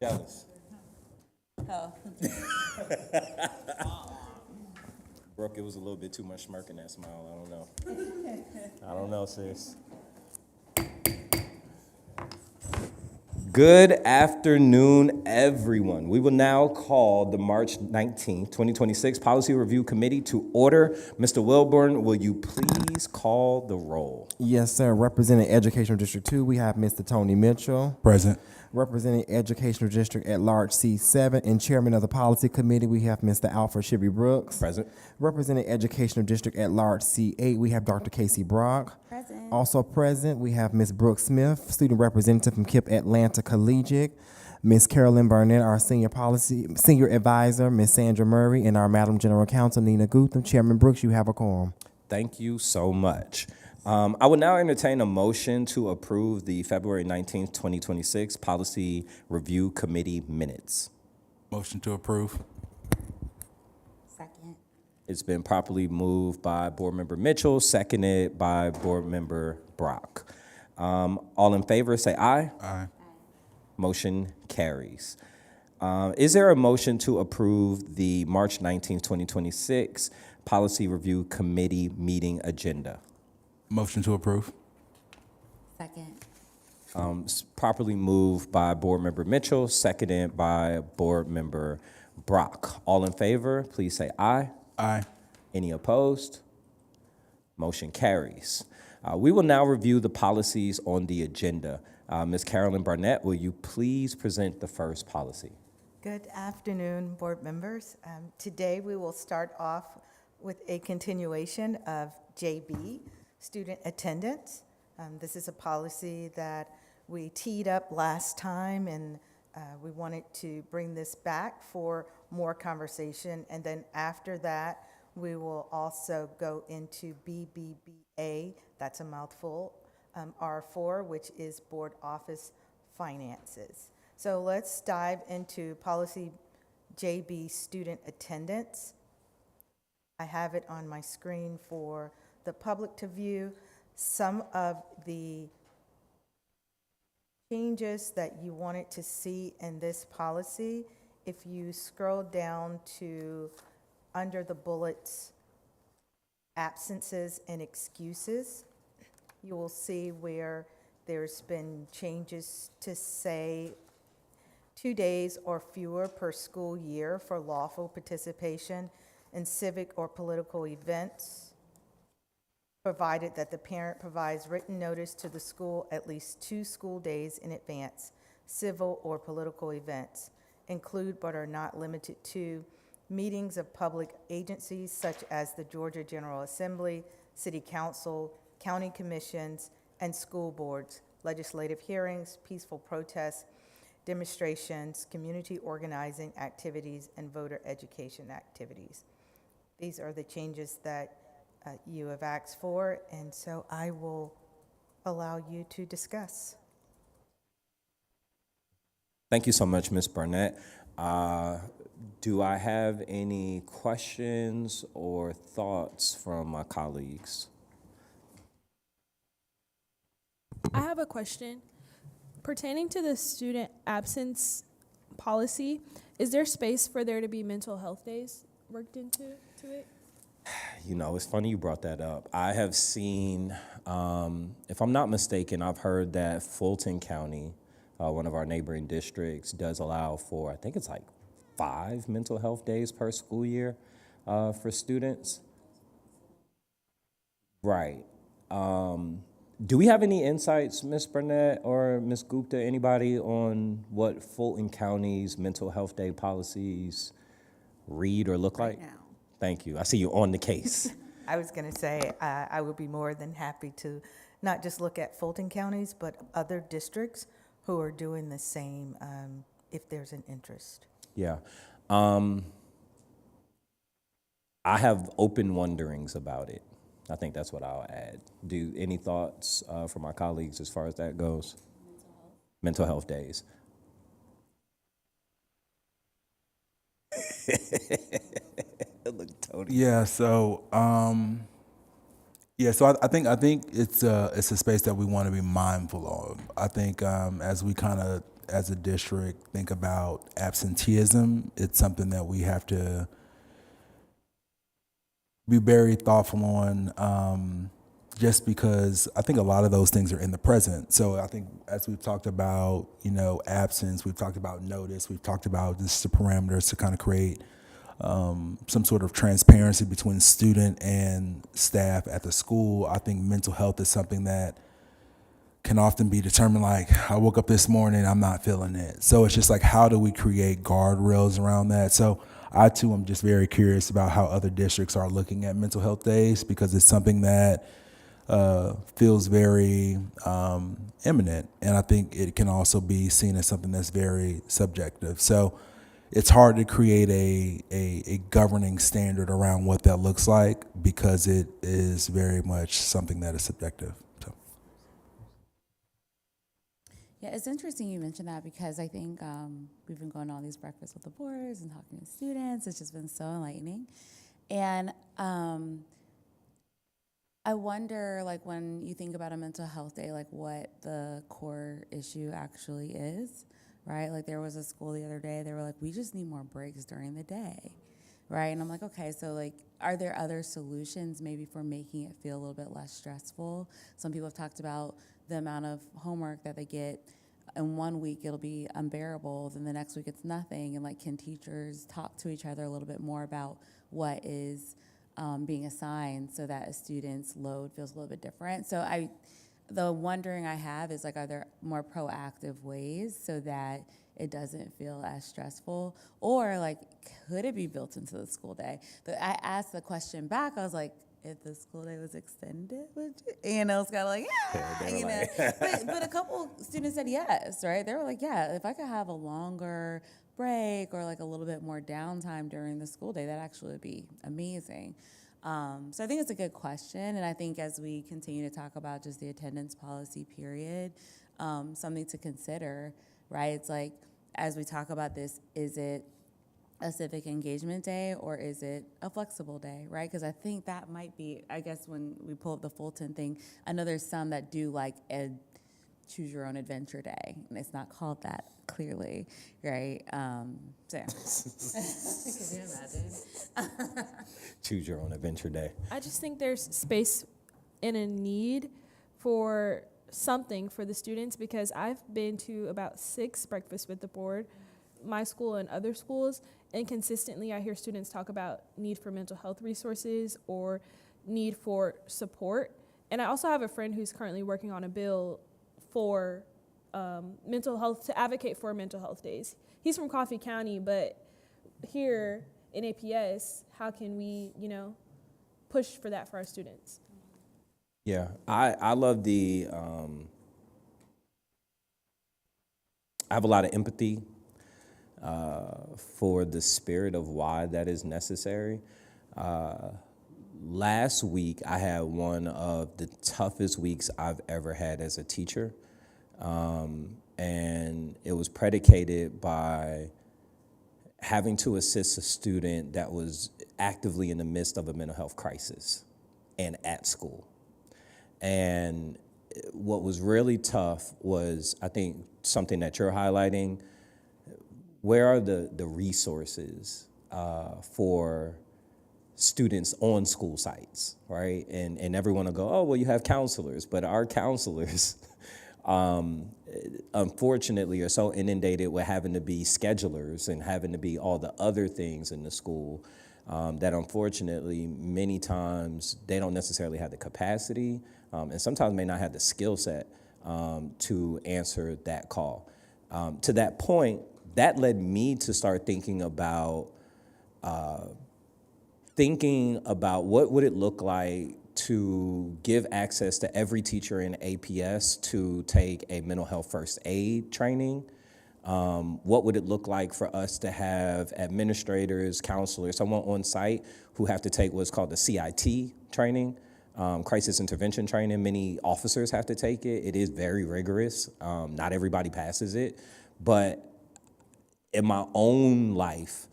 Jealous. Oh, Brooke, it was a little bit too much smirk in that smile. I don't know. I don't know, sis. Good afternoon, everyone. We will now call the March 19th, 2026 Policy Review Committee to order. Mr. Wilburn, will you please call the roll? Yes, sir. Representing Educational District 2, we have Mr. Tony Mitchell. Present. Representing Educational District at Large C7 and Chairman of the Policy Committee, we have Mr. Alfred Shibby Brooks. Present. Representing Educational District at Large C8, we have Dr. Casey Brock. present. Also present, we have Ms. Brooke Smith, Student Representative from KIPP Atlanta Collegiate. Ms. Carolyn Burnett, our Senior Advisor, Ms. Sandra Murray, and our Madam General Counsel, Nina Gutham. Chairman Brooks, you have a quorum. Thank you so much. I will now entertain a motion to approve the February 19th, 2026 Policy Review Committee minutes. Motion to approve. Second. It's been properly moved by Board Member Mitchell, seconded by Board Member Brock. All in favor, say aye. Aye. Motion carries. Is there a motion to approve the March 19th, 2026 Policy Review Committee meeting agenda? Motion to approve. Second. It's properly moved by Board Member Mitchell, seconded by Board Member Brock. All in favor, please say aye. Aye. Any opposed? Motion carries. We will now review the policies on the agenda. Ms. Carolyn Barnett, will you please present the first policy? Good afternoon, board members. Today, we will start off with a continuation of JB, student attendance. This is a policy that we teed up last time, and we wanted to bring this back for more conversation. And then after that, we will also go into BBBA, that's a mouthful, R4, which is board office finances. So let's dive into policy JB, student attendance. I have it on my screen for the public to view. Some of the changes that you wanted to see in this policy, if you scroll down to under the bullets, absences and excuses, you will see where there's been changes to say 2 days or fewer per school year for lawful participation in civic or political events, provided that the parent provides written notice to the school at least 2 school days in advance. Civil or political events include but are not limited to meetings of public agencies such as the Georgia General Assembly, City Council, county commissions, and school boards, legislative hearings, peaceful protests, demonstrations, community organizing activities, and voter education activities. These are the changes that you have asked for, and so I will allow you to discuss. Thank you so much, Ms. Barnett. Do I have any questions or thoughts from my colleagues? I have a question. Pertaining to the student absence policy, is there space for there to be mental health days worked into it? You know, it's funny you brought that up. I have seen, if I'm not mistaken, I've heard that Fulton County, one of our neighboring districts, does allow for, I think it's like 5 mental health days per school year for students. Right. Do we have any insights, Ms. Burnett or Ms. Gupta, anybody on what Fulton County's mental health day policies read or look like? Now. Thank you. I see you on the case. I was going to say, I would be more than happy to not just look at Fulton counties, but other districts who are doing the same if there's an interest. Yeah. I have open wonderings about it. I think that's what I'll add. Do any thoughts from my colleagues as far as that goes? Mental health days. Look, Tony. Yeah. So, So I think it's a space that we want to be mindful of. I think as we kind of as a district think about absenteeism, it's something that we have to be very thoughtful on, just because I think a lot of those things are in the present. So I think as we've talked about, absence, we've talked about notice, we've talked about just the parameters to kind of create some sort of transparency between student and staff at the school. I think mental health is something that can often be determined like, I woke up this morning, I'm not feeling it. So it's just like, how do we create guardrails around that? So I too am just very curious about how other districts are looking at mental health days, because it's something that feels very imminent. And I think it can also be seen as something that's very subjective. So it's hard to create a governing standard around what that looks like, because it is very much something that is subjective. So. Yeah, it's interesting you mentioned that, because I think we've been going to all these breakfasts with the boards and talking to students. It's just been so enlightening. And I wonder, like, when you think about a mental health day, like what the core issue actually is, right? Like, there was a school the other day, they were like, we just need more breaks during the day, right? And I'm like, okay, so like, are there other solutions maybe for making it feel a little bit less stressful? Some people have talked about the amount of homework that they get. In 1 week, it'll be unbearable, then the next week it's nothing. And like, can teachers talk to each other a little bit more about what is being assigned, so that a student's load feels a little bit different? So the wondering I have is, like, are there more proactive ways so that it doesn't feel as stressful? Or like, could it be built into the school day? But I asked the question back, I was like, if the school day was extended, would you? And I was kind of like, yeah, but a couple students said yes, right? They were like, yeah, if I could have a longer break or like a little bit more downtime during the school day, that actually would be amazing. So I think it's a good question, and I think as we continue to talk about just the attendance policy period, something to consider, right? It's like, as we talk about this, is it a civic engagement day or is it a flexible day, right? Because I think that might be, I guess when we pull up the Fulton thing, I know there's some that do like a choose your own adventure day, and it's not called that clearly, right? So yeah. Can you imagine? Choose your own adventure day. I just think there's space and a need for something for the students, because I've been to about 6 breakfasts with the board, my school and other schools, and consistently I hear students talk about need for mental health resources or need for support. And I also have a friend who's currently working on a bill for mental health, to advocate for mental health days. He's from Coffee County, but here in APS, how can we, push for that for our students? Yeah, I love I have a lot of empathy for the spirit of why that is necessary. Last week, I had one of the toughest weeks I've ever had as a teacher. And it was predicated by having to assist a student that was actively in the midst of a mental health crisis and at school. And what was really tough was, I think, something that you're highlighting. Where are the resources for students on school sites, right? And everyone will go, oh, well, you have counselors, but our counselors, unfortunately, are so inundated with having to be schedulers and having to be all the other things in the school that unfortunately, many times, they don't necessarily have the capacity and sometimes may not have the skill set to answer that call. To that point, that led me to start thinking about what would it look like to give access to every teacher in APS to take a mental health first aid training. What would it look like for us to have administrators, counselors, someone on site who have to take what's called the CIT training, crisis intervention training. Many officers have to take it. It is very rigorous. Not everybody passes it. But in my own life,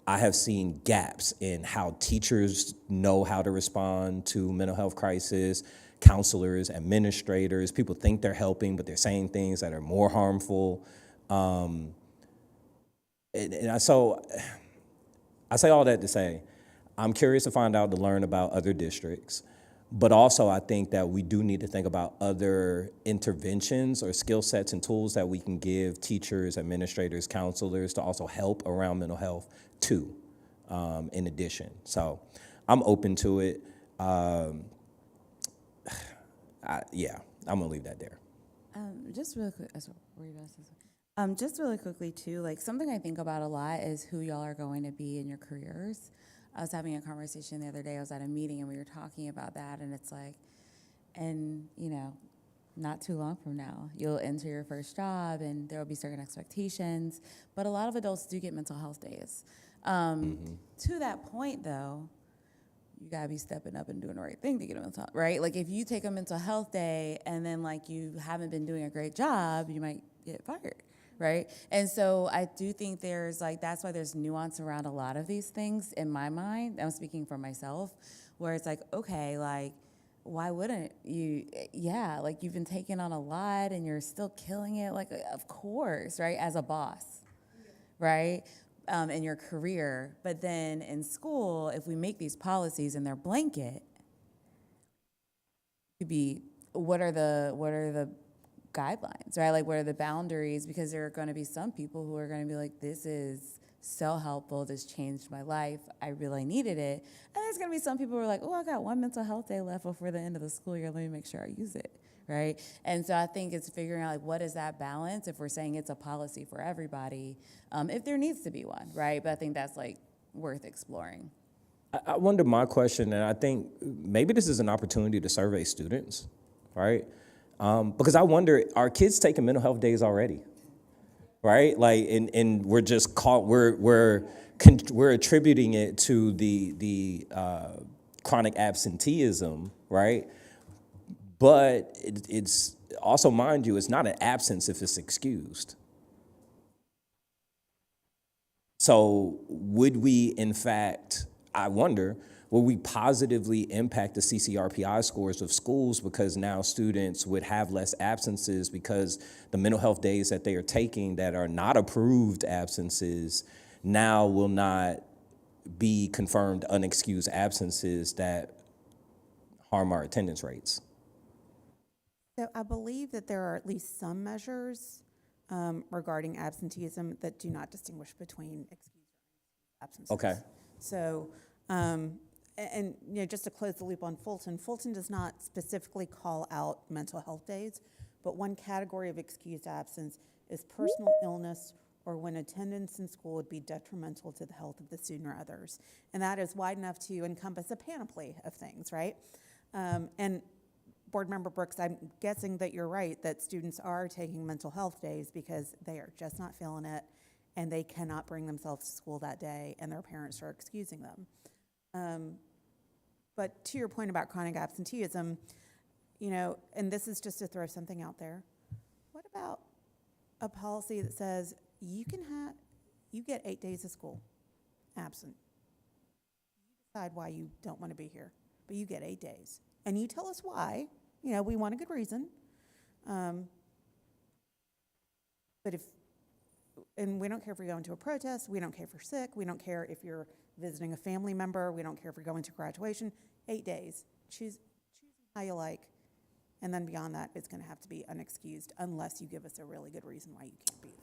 I have seen gaps in how teachers know how to respond to mental health crisis, counselors, administrators. People think they're helping, but they're saying things that are more harmful. So I say all that to say, I'm curious to find out, to learn about other districts, but also I think that we do need to think about other interventions or skill sets and tools that we can give teachers, administrators, counselors to also help around mental health too, in addition. So I'm open to it. Yeah, I'm gonna leave that there. Just really quick, just really quickly too, like something I think about a lot is who y'all are going to be in your careers. I was having a conversation the other day. I was at a meeting and we were talking about that, and it's like, and you know, not too long from now, you'll enter your first job and there will be certain expectations. But a lot of adults do get mental health days. To that point, though, you gotta be stepping up and doing the right thing to get a mental health, right? Like if you take a mental health day and then like you haven't been doing a great job, you might get fired, right? And so I do think there's like, that's why there's nuance around a lot of these things in my mind. I'm speaking for myself, where it's like, okay, like, why wouldn't you? Yeah, like you've been taking on a lot and you're still killing it. Like, of course, right? As a boss, right? In your career. But then in school, if we make these policies and they're blanket, could be, what are the guidelines, right? Like, what are the boundaries? Because there are going to be some people who are going to be like, this is so helpful. This changed my life. I really needed it. And there's going to be some people who are like, oh, I got one mental health day left before the end of the school year. Let me make sure I use it, right? And so I think it's figuring out, like, what is that balance if we're saying it's a policy for everybody, if there needs to be one, right? But I think that's, like, worth exploring. I wonder, my question, and I think maybe this is an opportunity to survey students, right? Because I wonder, are kids taking mental health days already? Right? Like, and we're just we're attributing it to the chronic absenteeism, right? But it's also, mind you, it's not an absence if it's excused. So would we, in fact, I wonder, will we positively impact the CCRPI scores of schools because now students would have less absences because the mental health days that they are taking that are not approved absences now will not be confirmed unexcused absences that harm our attendance rates? So I believe that there are at least some measures regarding absenteeism that do not distinguish between excused absences. Okay. So, and you know, just to close the loop on Fulton, Fulton does not specifically call out mental health days, but one category of excused absence is personal illness or when attendance in school would be detrimental to the health of the student or others. And that is wide enough to encompass a panoply of things, right? And Board Member Brooks, I'm guessing that you're right, that students are taking mental health days because they are just not feeling it and they cannot bring themselves to school that day and their parents are excusing them. But to your point about chronic absenteeism, you know, and this is just to throw something out there, what about a policy that says you get 8 days of school absent. You decide why you don't want to be here, but you get 8 days. And you tell us why. You know, we want a good reason. But and we don't care if you're going to a protest, we don't care if you're sick, we don't care if you're visiting a family member, we don't care if you're going to graduation. 8 days. Choose how you like. And then beyond that, it's going to have to be unexcused unless you give us a really good reason why you can't be.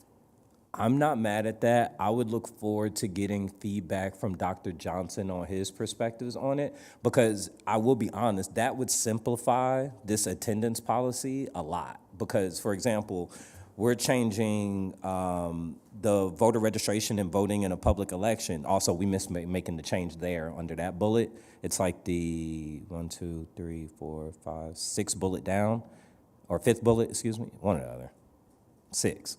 I'm not mad at that. I would look forward to getting feedback from Dr. Johnson on his perspectives on it, because I will be honest, that would simplify this attendance policy a lot. Because, for example, we're changing the voter registration and voting in a public election. Also, we missed making the change there under that bullet. It's like the 6th bullet down, or 5th bullet, excuse me, one or the other, 6.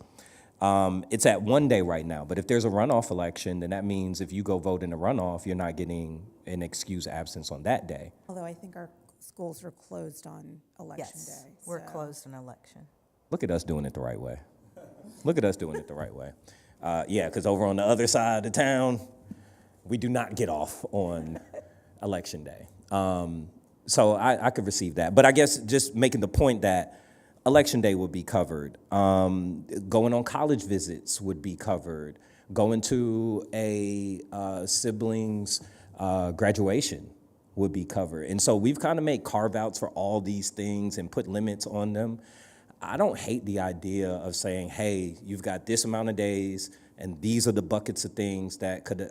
It's at 1 day right now, but if there's a runoff election, then that means if you go vote in a runoff, you're not getting an excused absence on that day. Although I think our schools are closed on election Yes, day. we're so- closed on election. Look at us doing it the right way. Look at us doing it the right way. Yeah, because over on the other side of town, we do not get off on election day. So I could receive that. But I guess just making the point that election day would be covered. Going on college visits would be covered. Going to a sibling's graduation would be covered. And so we've kind of made carve-outs for all these things and put limits on them. I don't hate the idea of saying, hey, you've got this amount of days, and these are the buckets of things that could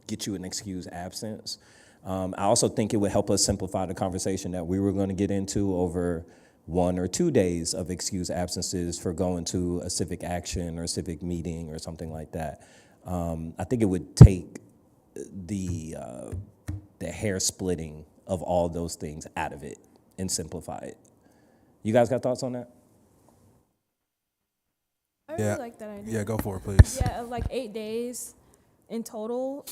get you an excused absence. I also think it would help us simplify the conversation that we were going to get into over 1 or 2 days of excused absences for going to a civic action or civic meeting or something like that. I think it would take the hair splitting of all those things out of it and simplify it. You guys got thoughts on that? I really Yeah. like that idea. Yeah, go for it, please. Yeah, like 8 days in total,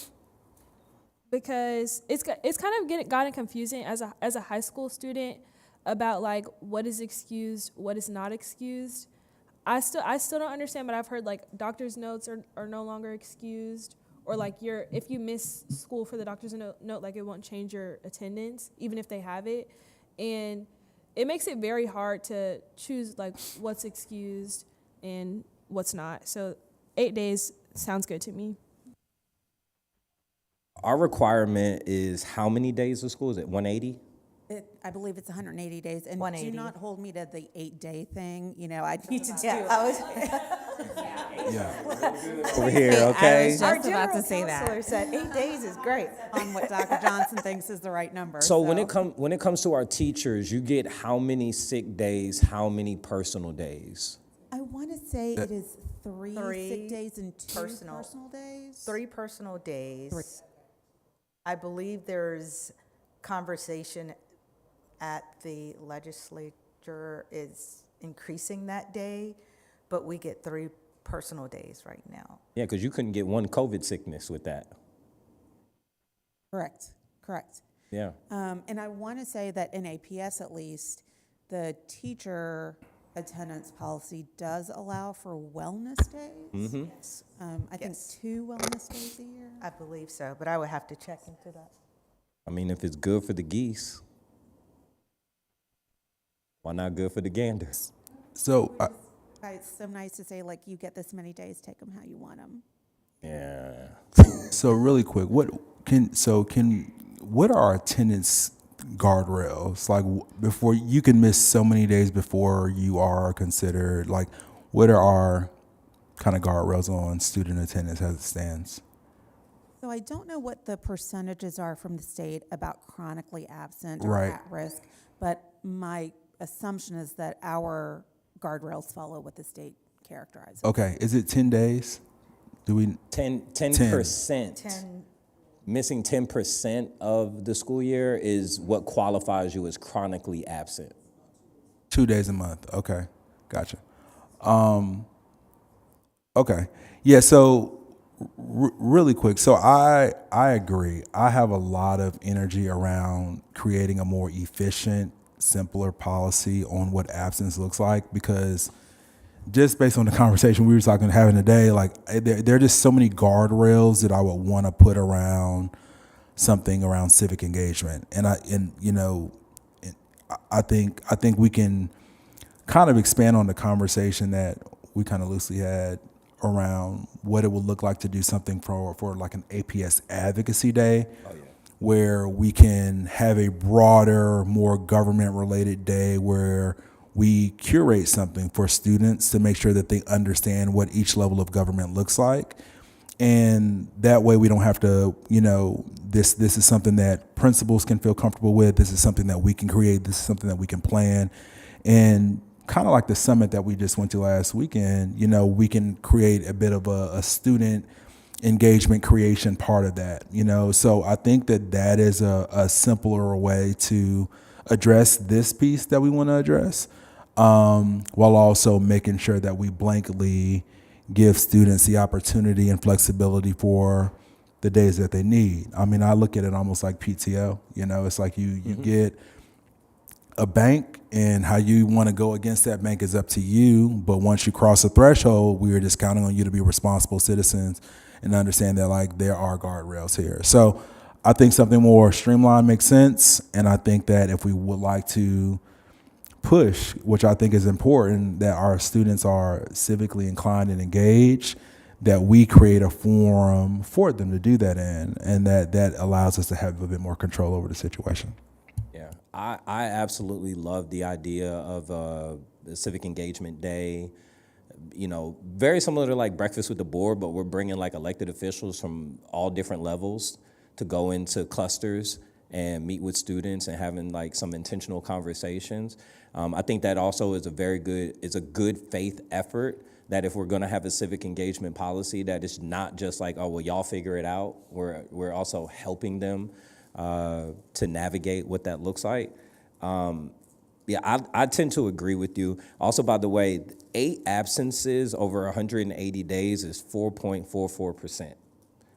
because it's kind of gotten confusing as a high school student about like what is excused, what is not excused. I still don't understand, but I've heard like doctor's notes are no longer excused, or like if you miss school for the doctor's note, like it won't change your attendance even if they have it, and it makes it very hard to choose like what's excused and what's not. So 8 days sounds good to me. Our requirement is how many days of school? Is it 180? I believe it's 180 days, and 180. do not hold me to the 8-day thing. You know, I need to do Yeah, I was, Yeah. Over here, okay? was our just about general to say that. counselor said 8 days is great. on what Dr. Johnson thinks is the right number. So when it comes to our teachers, you get how many sick days, how many personal days? I want to say it is three Three sick days and two personal- personal days. 3 personal days. I believe there's conversation at the legislature is increasing that day, but we get 3 personal days right now. Yeah, because you couldn't get one COVID sickness with that. Correct. Yeah. And I want to say that in APS at least, the teacher attendance policy does allow for wellness days. I think Yes. 2 wellness days a year. I believe so, but I would have to check into that. I mean, if it's good for the geese, why not good for the ganders? So, It's so nice to say, like, you get this many days, take them how you want them. Yeah. so really quick, what are our attendance guardrails? Like, before you can miss so many days before you are considered, like, what are our kind of guardrails on student attendance as it stands? So I don't know what the percentages are from the state about chronically absent or Right. at risk, but my assumption is that our guardrails follow what the state characterizes. Okay, is it 10 days? Do we 10%. 10, Missing 10% of the school year is what qualifies you as chronically absent. 2 days a month? Okay, gotcha. Okay, yeah. So really quick, so I agree. I have a lot of energy around creating a more efficient, simpler policy on what absence looks like, because just based on the conversation we were having today, like there are just so many guardrails that I would want to put around something around civic engagement, and I think we can kind of expand on the conversation that we kind of loosely had around what it would look like to do something for like an APS advocacy day, where we can have a broader, more government-related day where we curate something for students to make sure that they understand what each level of government looks like. And that way we don't have to, this is something that principals can feel comfortable with. This is something that we can create. This is something that we can plan. And kind of like the summit that we just went to last weekend, we can create a bit of a student engagement creation part of that, So I think that is a simpler way to address this piece that we want to address, while also making sure that we blankly give students the opportunity and flexibility for the days that they need. I mean, I look at it almost like PTO, it's like you get a bank, and how you want to go against that bank is up to you. But once you cross a threshold, we are just counting on you to be responsible citizens and understand that, like, there are guardrails here. So I think something more streamlined makes sense. And I think that if we would like to push, which I think is important, that our students are civically inclined and engaged, that we create a forum for them to do that in, and that allows us to have a bit more control over the situation. Yeah, I absolutely love the idea of the Civic Engagement Day. You know, very similar to like Breakfast with the Board, but we're bringing like elected officials from all different levels to go into clusters and meet with students and having like some intentional conversations. I think that also is a good faith effort, that if we're gonna have a civic engagement policy, that it's not just like, oh, well, y'all figure it out. We're also helping them to navigate what that looks like. Yeah, I tend to agree with you. Also, by the way, 8 absences over 180 days is 4.44%.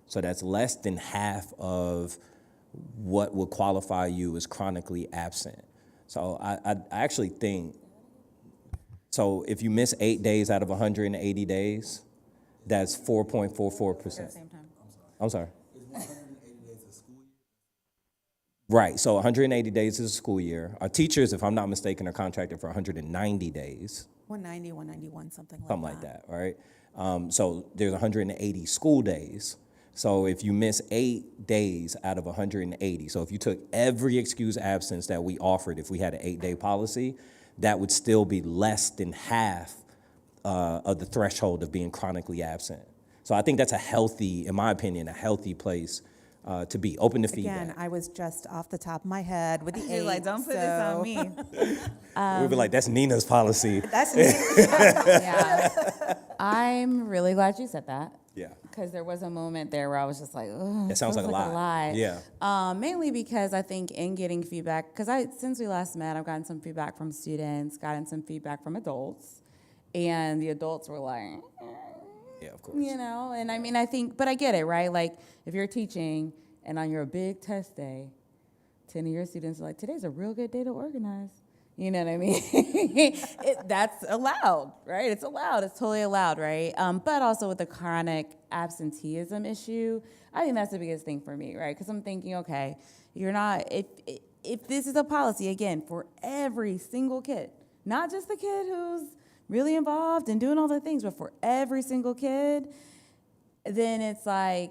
So that's less than half of what would qualify you as chronically absent. So I actually think, so if you miss 8 days out of 180 days, that's 4.44%. I'm sorry. Right, so 180 days is a school year. Our teachers, if I'm not mistaken, are contracted for 190 days. 190, 191, something like that. Something like that, right? So there's 180 school days. So if you miss 8 days out of 180, so if you took every excused absence that we offered, if we had an 8-day policy, that would still be less than half of the threshold of being chronically absent. So I think that's a healthy, in my opinion, a healthy place to be open to feedback. Again, I was just off the top of my head with the 8. You're like, don't put this on me. We'd be like, that's Nina's policy. That's me. Yeah. I'm really glad you said that. Yeah. Because there was a moment there where I was just like, oh, It sounds like a lot. Yeah. Mainly because I think in getting feedback, because since we last met, I've gotten some feedback from students, gotten some feedback from adults, and the adults were like, Yeah, of course. you know, and I mean, I think, but I get it, right? Like, if you're teaching and on your big test day, 10 of your students are like, today's a real good day to organize. You know what I mean? That's allowed, right? It's allowed. It's totally allowed, right? But also with the chronic absenteeism issue, I think that's the biggest thing for me, right? Because I'm thinking, okay, you're not, if this is a policy, again, for every single kid, not just the kid who's really involved and doing all the things, but for every single kid, then it's like,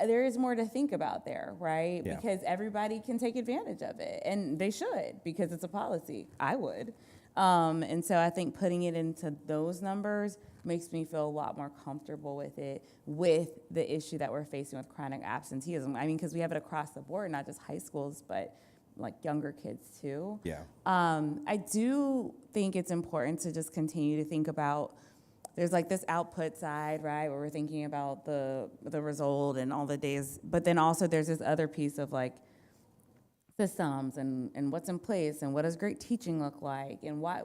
there is more to think about there, right? Yeah. Because everybody can take advantage of it, and they should, because it's a policy. I would. And so I think putting it into those numbers makes me feel a lot more comfortable with it, with the issue that we're facing with chronic absenteeism. I mean, because we have it across the board, not just high schools, but like younger kids too. Yeah. I do think it's important to just continue to think about, there's like this output side, right, where we're thinking about the result and all the days, but then also there's this other piece of like systems and what's in place and what does great teaching look like and why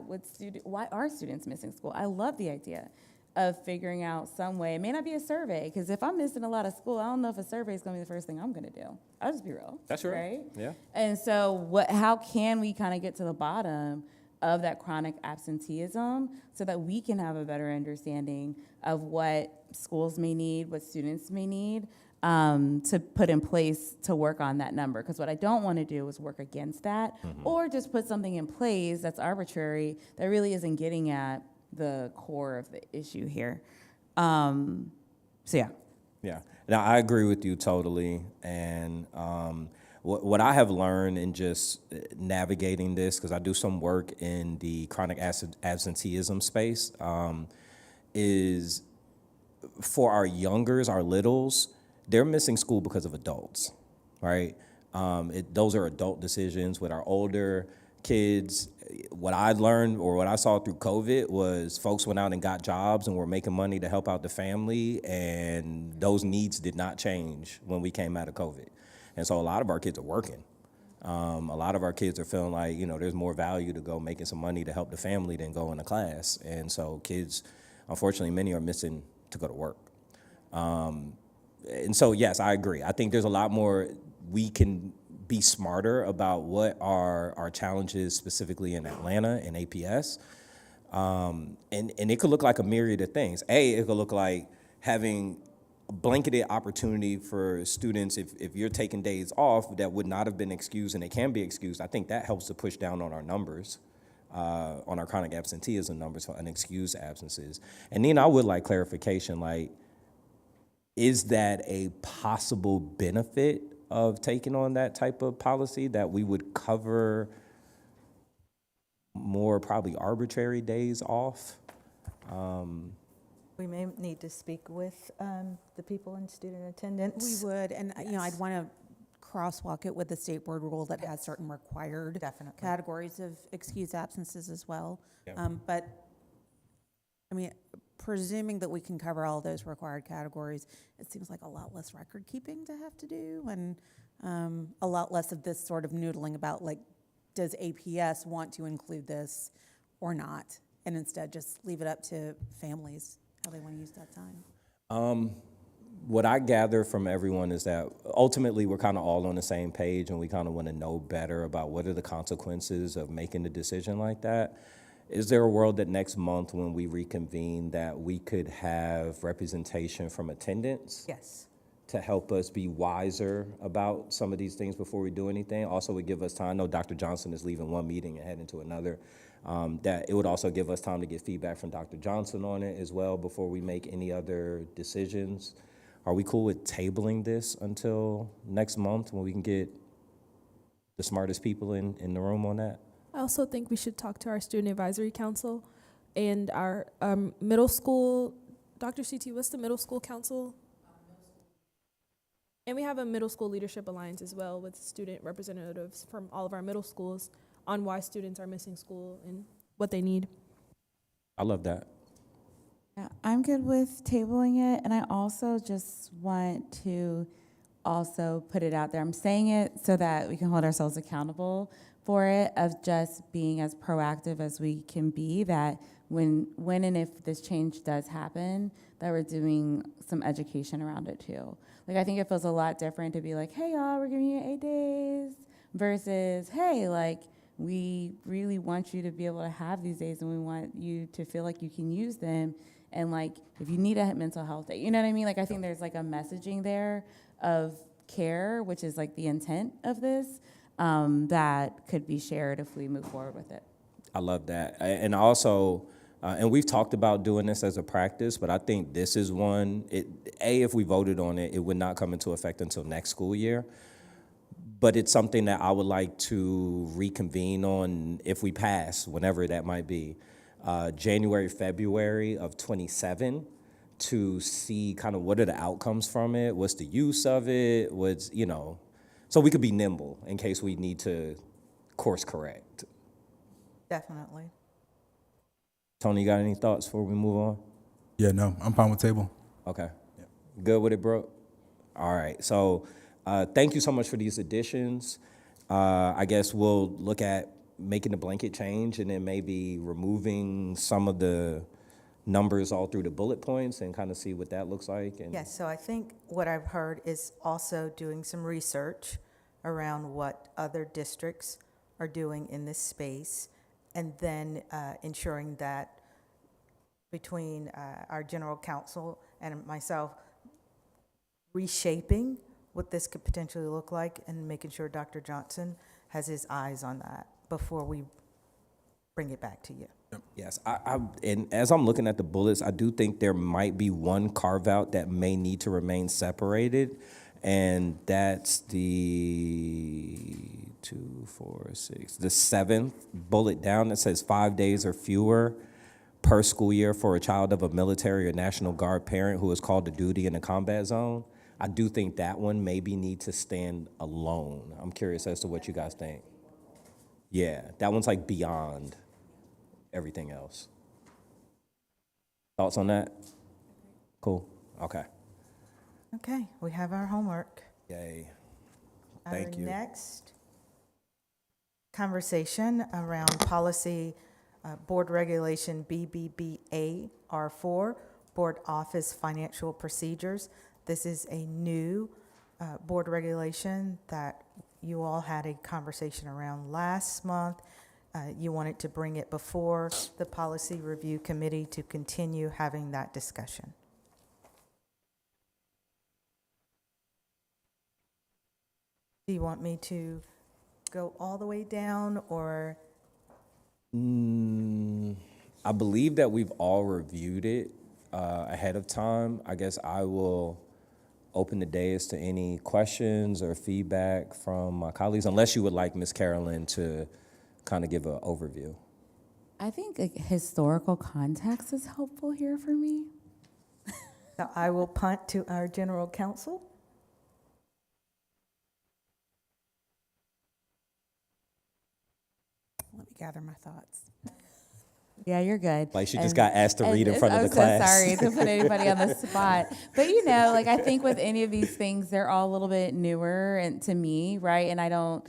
are students missing school? I love the idea of figuring out some way. It may not be a survey, because if I'm missing a lot of school, I don't know if a survey is going to be the first thing I'm going to do. I'll just be real. That's right. Yeah. And so how can we kind of get to the bottom of that chronic absenteeism so that we can have a better understanding of what schools may need, what students may need, to put in place to work on that number? Because what I don't want to do is work against that, or just put something in place that's arbitrary that really isn't getting at the core of the issue here. So yeah. Yeah. Now, I agree with you totally. And what I have learned in just navigating this, because I do some work in the chronic absenteeism space, is for our youngers, our littles, they're missing school because of adults, right? Those are adult decisions. With our older kids, what I learned or what I saw through COVID was folks went out and got jobs and were making money to help out the family, and those needs did not change when we came out of COVID. And so a lot of our kids are working. A lot of our kids are feeling like, there's more value to go making some money to help the family than going to class. And so kids, unfortunately, many are missing to go to work. And so, yes, I agree. I think there's a lot more we can be smarter about what are our challenges specifically in Atlanta and APS. And it could look like a myriad of things. It could look like having a blanketed opportunity for students, if you're taking days off that would not have been excused and they can be excused. I think that helps to push down on our numbers. on our chronic absenteeism numbers for unexcused absences. And Nina, I would like clarification, like, is that a possible benefit of taking on that type of policy, that we would cover more probably arbitrary days off? We may need to speak with the people in student attendance. We would, and you know, I'd want to crosswalk it with the state board rule that has certain required Definitely. categories of excused absences as well. Yeah. But, I mean, presuming that we can cover all those required categories, it seems like a lot less record keeping to have to do, and a lot less of this sort of noodling about, like, does APS want to include this or not? And instead just leave it up to families, how they want to use that time. What I gather from everyone is that ultimately we're kind of all on the same page, and we kind of want to know better about what are the consequences of making a decision like that. Is there a world that next month when we reconvene that we could have representation from attendance Yes. to help us be wiser about some of these things before we do anything? Also would give us time. I know Dr. Johnson is leaving one meeting and heading to another. That it would also give us time to get feedback from Dr. Johnson on it as well before we make any other decisions. Are we cool with tabling this until next month when we can get the smartest people in the room on that? I also think we should talk to our student advisory council and our middle school. Dr. CT, what's the middle school council? And we have a middle school leadership alliance as well with student representatives from all of our middle schools on why students are missing school and what they need. I love that. Yeah, I'm good with tabling it, and I also just want to also put it out there. I'm saying it so that we can hold ourselves accountable for it, of just being as proactive as we can be, that when and if this change does happen, that we're doing some education around it too. Like, I think it feels a lot different to be like, hey y'all, we're giving you 8 days, versus, hey, like, we really want you to be able to have these days, and we want you to feel like you can use them. And like, if you need a mental health day, you know what I mean? Like, I think there's like a messaging there of care, which is like the intent of this, that could be shared if we move forward with it. I love that. And also, and we've talked about doing this as a practice, but I think this is one, if we voted on it, it would not come into effect until next school year. But it's something that I would like to reconvene on if we pass, whenever that might be, January, February of 27, to see kind of what are the outcomes from it, what's the use of it, what's, so we could be nimble in case we need to course correct. Definitely. Tony, you got any thoughts before we move on? Yeah, no, I'm fine with table. Okay. Good with it, bro? All right. So thank you so much for these additions. I guess we'll look at making the blanket change and then maybe removing some of the numbers all through the bullet points and kind of see what that looks like. And Yes, so I think what I've heard is also doing some research around what other districts are doing in this space, and then ensuring that between our general counsel and myself, reshaping what this could potentially look like and making sure Dr. Johnson has his eyes on that before we bring it back to you. Yes, and as I'm looking at the bullets, I do think there might be one carve out that may need to remain separated, and that's the 2, 4, 6, the 7th bullet down that says 5 days or fewer per school year for a child of a military or National Guard parent who is called to duty in a combat zone. I do think that one maybe need to stand alone. I'm curious as to what you guys think. Yeah, that one's like beyond everything else. Thoughts on that? Cool. Okay. Okay, we have our homework. Yay. Thank you. Our next conversation around policy, board regulation BBBA R4, board office financial procedures. This is a new board regulation that you all had a conversation around last month. You wanted to bring it before the policy review committee to continue having that discussion. Do you want me to go all the way down, or I believe that we've all reviewed it ahead of time. I guess I will open the dais to any questions or feedback from my colleagues, unless you would like Ms. Carolyn to kind of give an overview. I think like, historical context is helpful here for me. So I will punt to our general counsel. Let me gather my thoughts. Yeah, you're good. Like she just got asked to read in front of the I'm class. so sorry to put anybody on the spot. But you know, like I think with any of these things, they're all a little bit newer and to me, right? And I know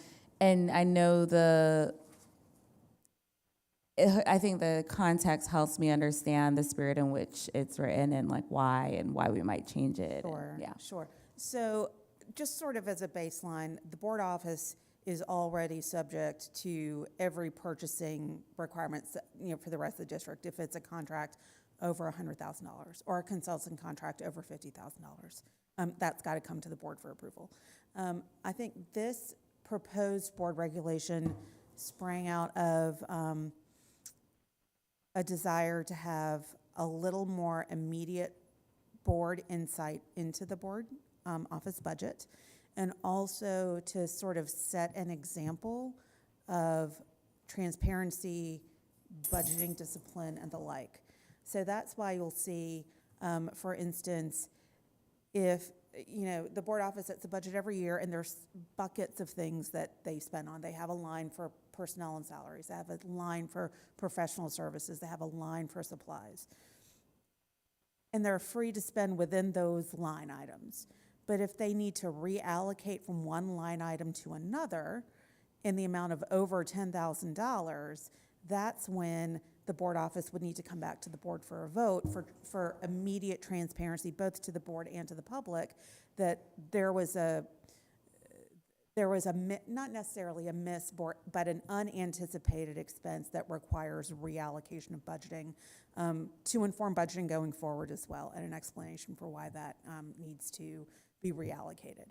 I think the context helps me understand the spirit in which it's written and like why we might change it. Sure, Yeah. sure. So just sort of as a baseline, the board office is already subject to every purchasing requirements, for the rest of the district. If it's a contract over $100,000 or a consulting contract over $50,000, that's got to come to the board for approval. I think this proposed board regulation sprang out of a desire to have a little more immediate board insight into the board office budget, and also to sort of set an example of transparency, budgeting discipline, and the like. So that's why you'll see, for instance, if, the board office sets a budget every year and there's buckets of things that they spend on. They have a line for personnel and salaries. They have a line for professional services. They have a line for supplies. And they're free to spend within those line items. But if they need to reallocate from one line item to another in the amount of over $10,000, that's when the board office would need to come back to the board for a vote for immediate transparency, both to the board and to the public, that there was not necessarily a miss, but an unanticipated expense that requires reallocation of budgeting to inform budgeting going forward as well, and an explanation for why that needs to be reallocated.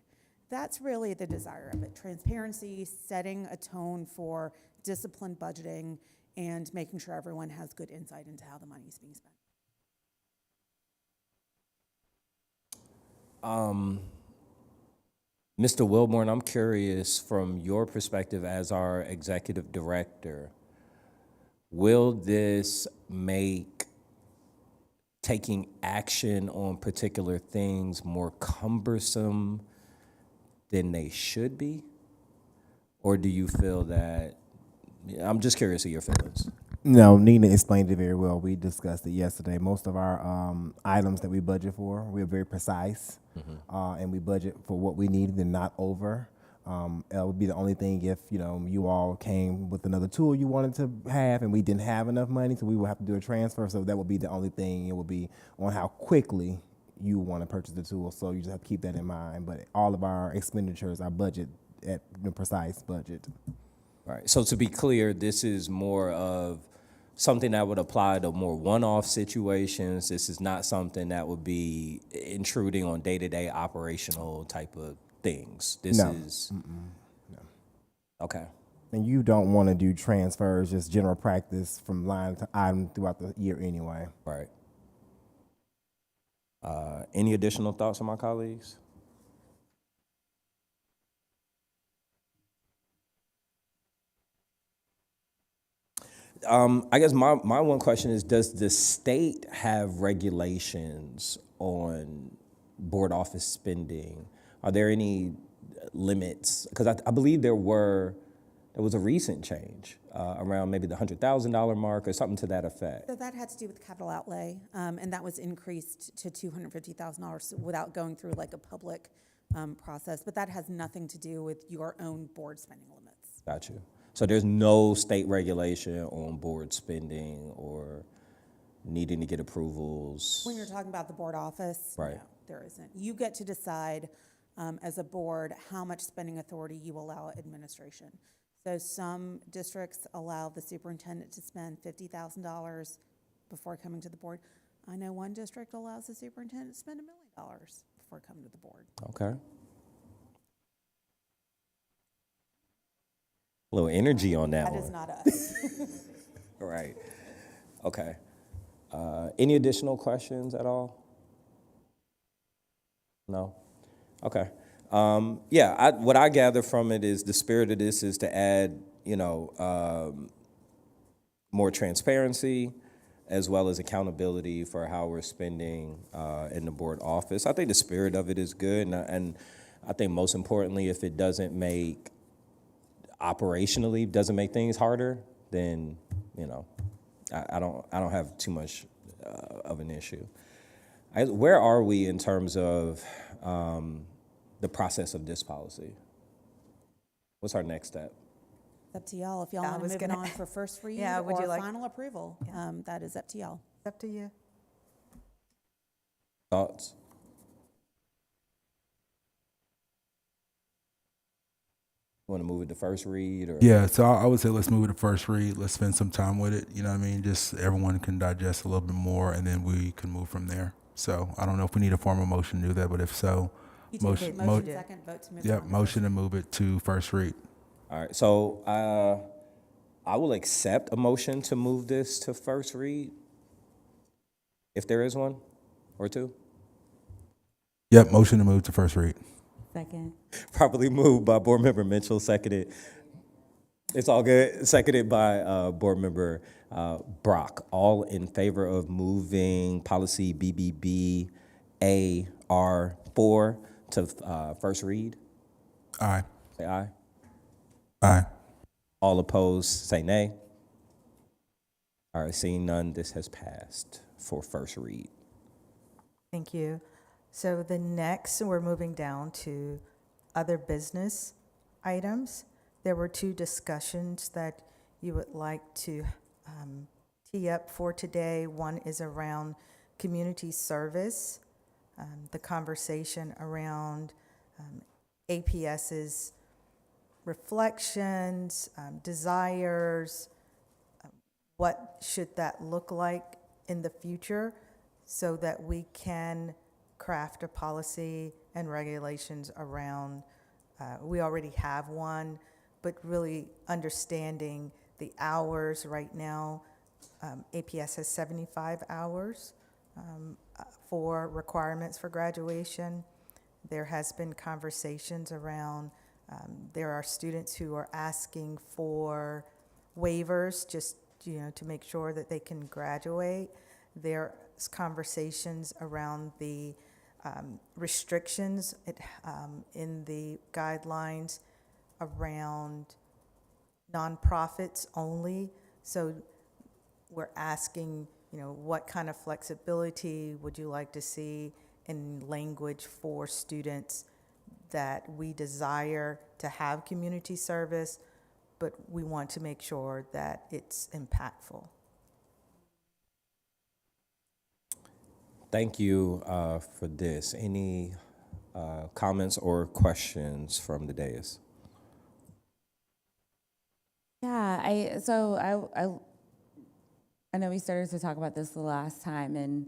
That's really the desire of it: transparency, setting a tone for disciplined budgeting, and making sure everyone has good insight into how the money is being spent. Mr. Wilborn, I'm curious, from your perspective as our executive director, will this make taking action on particular things more cumbersome than they should be? Or do you feel that, I'm just curious of your feelings. No, Nina explained it very well. We discussed it yesterday. Most of our items that we budget for, we're very precise, and we budget for what we need and not over. It would be the only thing if you all came with another tool you wanted to have and we didn't have enough money, so we would have to do a transfer. So that would be the only thing. It would be on how quickly you want to purchase the tool. So you just have to keep that in mind. But all of our expenditures are budget at the precise budget. Right. So to be clear, this is more of something that would apply to more one-off situations. This is not something that would be intruding on day-to-day operational type of things. This No. is okay. And you don't want to do transfers, just general practice from line to item throughout the year anyway. Right. Any additional thoughts from my colleagues? I guess my one question is, does the state have regulations on board office spending? Are there any limits? Because I believe there was a recent change around maybe the $100,000 mark or something to that effect. So that had to do with capital outlay, and that was increased to $250,000 without going through like a public process. But that has nothing to do with your own board spending limits. Got you. So there's no state regulation on board spending or needing to get approvals. When you're talking about the board office, Right. no, there isn't. You get to decide as a board how much spending authority you allow administration. So some districts allow the superintendent to spend $50,000 before coming to the board. I know one district allows the superintendent to spend $1 million before coming to the board. Okay. A little energy on that That one. is not us. Right. Okay. Any additional questions at all? No? Okay. Yeah, what I gather from it is the spirit of this is to add, more transparency as well as accountability for how we're spending in the board office. I think the spirit of it is good, and I think most importantly, if it doesn't make operationally doesn't make things harder, then I don't have too much of an issue. Where are we in terms of the process of this policy? What's our next step? It's up to y'all. If y'all I want to was move it gonna- on for first read Yeah, would or you like- final approval, that is up to y'all. It's up to you. Thoughts? Want to move it to first read or? Yeah, so I would say let's move it to first read. Let's spend some time with it. You know what I mean? Just everyone can digest a little bit more, and then we can move from there. So I don't know if we need a formal motion to do that, but if so, You take motion, it, motion second, vote to move it on. yep, motion to move it to first read. All right, so I will accept a motion to move this to first read, if there is one or two. Yep, motion to move to first read. Second. Properly moved by Board Member Mitchell, seconded. It's all good. Seconded by Board Member Brock. All in favor of moving policy BBB AR4 to first read? Aye. Say aye. Aye. All opposed, say nay. All right, seeing none, this has passed for first read. Thank you. So the next, we're moving down to other business items. There were two discussions that you would like to tee up for today. One is around community service, the conversation around APS's reflections, desires, what should that look like in the future so that we can craft a policy and regulations around, we already have one, but really understanding the hours right now. APS has 75 hours for requirements for graduation. There has been conversations around, there are students who are asking for waivers just, to make sure that they can graduate. There's conversations around the restrictions in the guidelines around nonprofits only. So we're asking, what kind of flexibility would you like to see in language for students that we desire to have community service, but we want to make sure that it's impactful. Thank you for this. Any comments or questions from the dais? Yeah, I know we started to talk about this the last time, and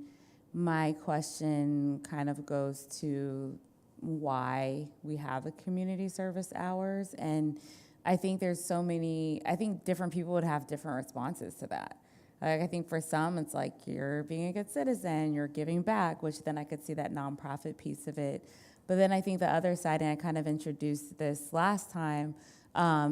my question kind of goes to why we have the community service hours. And I think there's I think different people would have different responses to that. Like, I think for some, it's like you're being a good citizen, you're giving back, which then I could see that nonprofit piece of it. But then I think the other side, and I kind of introduced this last time,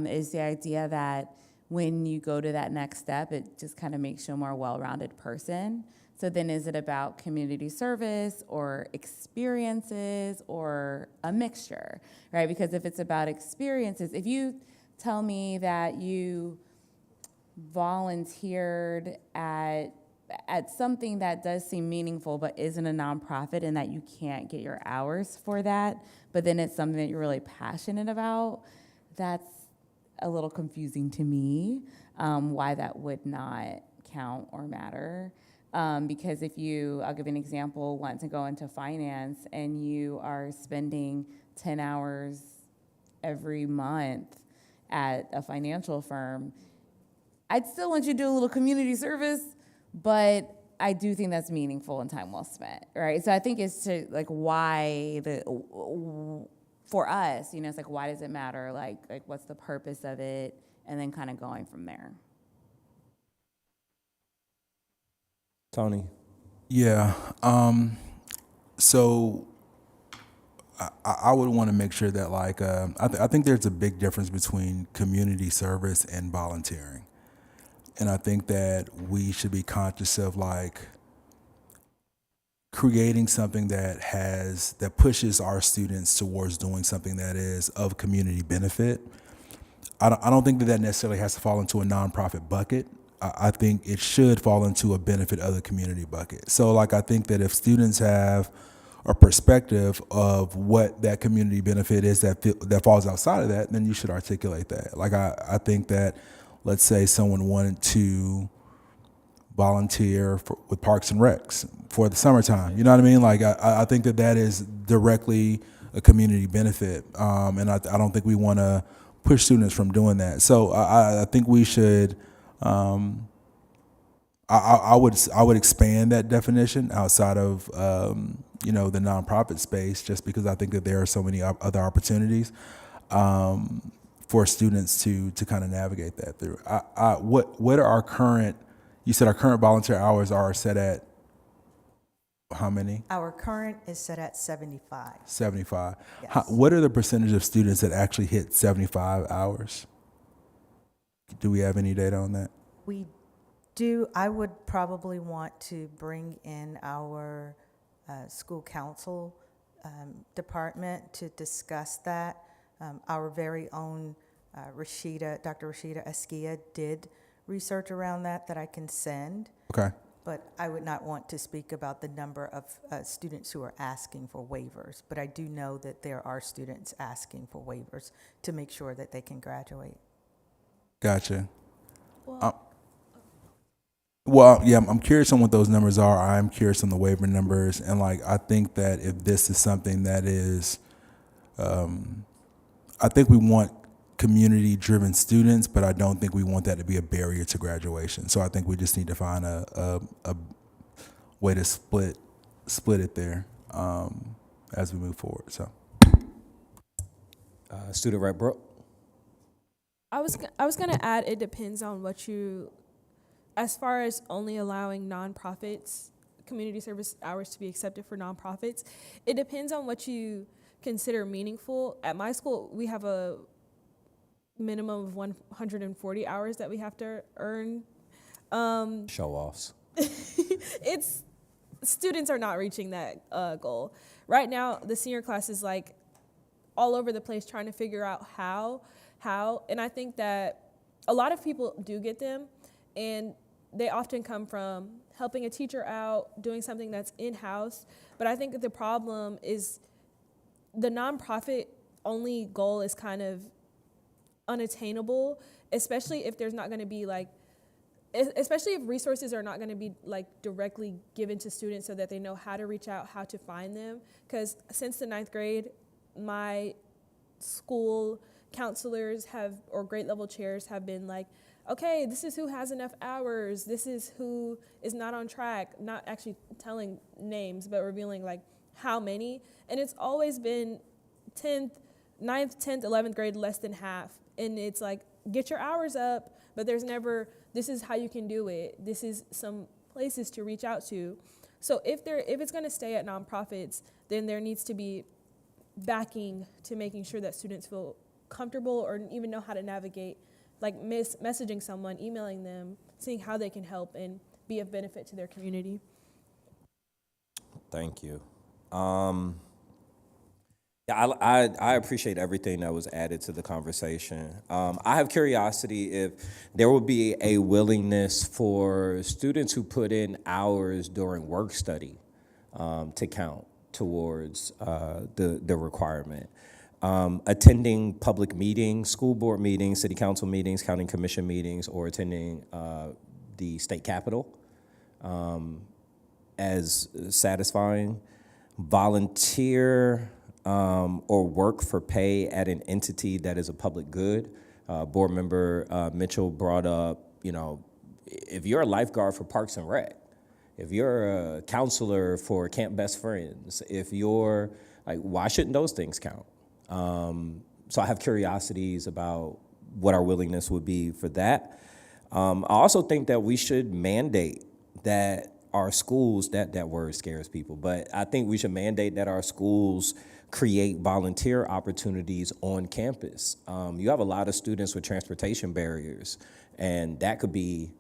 is the idea that when you go to that next step, it just kind of makes you a more well-rounded person. So then is it about community service or experiences or a mixture, right? Because if it's about experiences, if you tell me that you volunteered at something that does seem meaningful but isn't a nonprofit and that you can't get your hours for that, but then it's something that you're really passionate about, that's a little confusing to me, why that would not count or matter. Because if I'll give an example, want to go into finance and you are spending 10 hours every month at a financial firm, I'd still want you to do a little community service, but I do think that's meaningful and time well spent, right? So I think it's to why for us, it's like, why does it matter? Like what's the purpose of it? And then kind of going from there. Tony? Yeah. So I would want to make sure that, like, I think there's a big difference between community service and volunteering. And I think that we should be conscious of, like, creating something that pushes our students towards doing something that is of community benefit. I don't think that necessarily has to fall into a nonprofit bucket. I think it should fall into a benefit of the community bucket. So, like, I think that if students have a perspective of what that community benefit is that falls outside of that, then you should articulate that. Like, I think that, let's say someone wanted to volunteer with Parks and Recs for the summertime. You know what I mean? Like, I think that is directly a community benefit, and I don't think we want to push students from doing that. So I think we should. I would expand that definition outside of the nonprofit space, just because I think that there are so many other opportunities for students to kind of navigate that through. What are our current? You said our current volunteer hours are set at how many? Our current is set at 75. 75. Yes. What are the percentage of students that actually hit 75 hours? Do we have any data on that? We do. I would probably want to bring in our school council department to discuss that. Our very own Dr. Rashida Eskia did research around that I can send. Okay. But I would not want to speak about the number of students who are asking for waivers. But I do know that there are students asking for waivers to make sure that they can graduate. Gotcha. Well, yeah, I'm curious on what those numbers are. I'm curious on the waiver numbers. And, like, I think that if this is something that is, I think we want community-driven students, but I don't think we want that to be a barrier to graduation. So I think we just need to find a way to split it there as we move forward. So, Student Rep Brooke? I was going to add, it depends on what you, as far as only allowing nonprofits, community service hours to be accepted for nonprofits, it depends on what you consider meaningful. At my school, we have a minimum of 140 hours that we have to earn. Show-offs. Students are not reaching that goal. Right now, the senior class is, like, all over the place trying to figure out how, and I think that a lot of people do get them, and they often come from helping a teacher out, doing something that's in-house, but I think that the problem is the nonprofit only goal is kind of unattainable, especially if there's not going to be, like, especially if resources are not going to be, like, directly given to students so that they know how to reach out, how to find them. Because since the 9th grade, my school counselors or grade level chairs have been like, okay, this is who has enough hours, this is who is not on track, not actually telling names, but revealing, like, how many. And it's always been 9th, 10th, 11th grade, less than half. And it's like, get your hours up, but there's never, this is how you can do it. This is some places to reach out to. So if it's going to stay at nonprofits, then there needs to be backing to making sure that students feel comfortable or even know how to navigate, like messaging someone, emailing them, seeing how they can help and be of benefit to their community. Thank you. I appreciate everything that was added to the conversation. I have curiosity if there would be a willingness for students who put in hours during work study to count towards the requirement. Attending public meetings, school board meetings, city council meetings, county commission meetings, or attending the state capitol as satisfying. Volunteer or work for pay at an entity that is a public good. Board member Mitchell brought up, if you're a lifeguard for Parks and Rec, if you're a counselor for Camp Best Friends, if you're, why shouldn't those things count? So I have curiosities about what our willingness would be for that. I also think that we should mandate that our schools, that word scares people, but I think we should mandate that our schools create volunteer opportunities on campus. You have a lot of students with transportation barriers, and that could be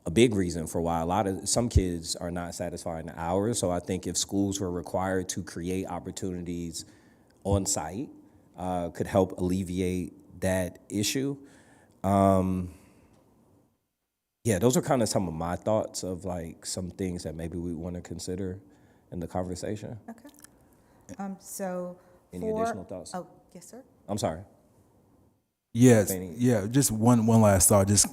a big reason for why some kids are not satisfying the hours. So I think if schools were required to create opportunities on site, could help alleviate that issue. Yeah, those are kind of some of my thoughts of like some things that maybe we want to consider in the conversation. Okay. So Any for- additional thoughts? Oh, yes, sir. I'm sorry. Yes, Any- yeah. Just one last thought, just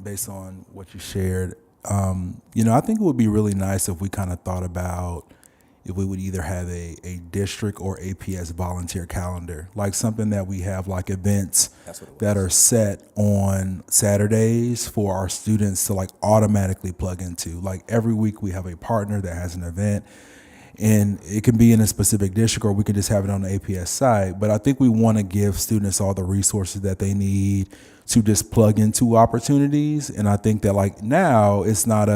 based on what you shared. I think it would be really nice if we kind of thought about if we would either have a district or APS volunteer calendar, like something that we have like events That's what it was. that are set on Saturdays for our students to like automatically plug into. Like every week we have a partner that has an event, and it can be in a specific district or we could just have it on the APS site. But I think we want to give students all the resources that they need to just plug into opportunities. And I think that like now it's not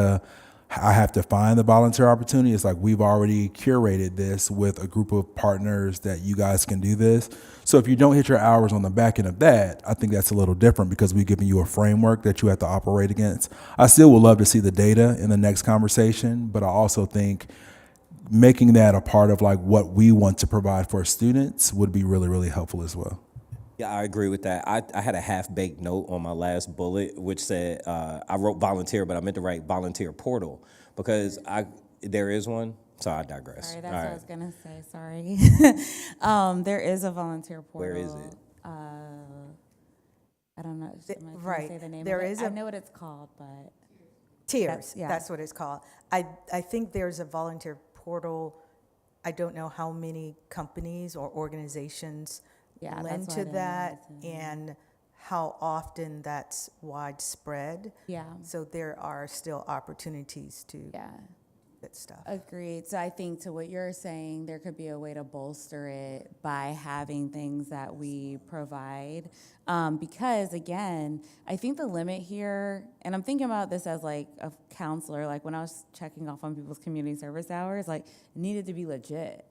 I have to find the volunteer opportunity. It's like we've already curated this with a group of partners that you guys can do this. So if you don't hit your hours on the back end of that, I think that's a little different because we've given you a framework that you have to operate against. I still would love to see the data in the next conversation, but I also think making that a part of like what we want to provide for students would be really, really helpful as well. Yeah, I agree with that. I had a half-baked note on my last bullet, which said, I wrote volunteer, but I meant to write volunteer portal because there is one, so I digress. Sorry, that's All what I right. was gonna say, sorry. There is a volunteer portal. Where is it? I don't know. Am I gonna right. say the name There of it? is I a- know what it's called, but Tiers, yeah. that's what it's called. I think there's a volunteer portal. I don't know how many companies or organizations Yeah, that's lend why I to didn't that listen. and how often that's widespread. yeah, So there are still opportunities to yeah. get stuff. Agreed. So I think to what you're saying, there could be a way to bolster it by having things that we provide. Because again, I think the limit here, and I'm thinking about this as like a counselor, like when I was checking off on people's community service hours, like it needed to be legit,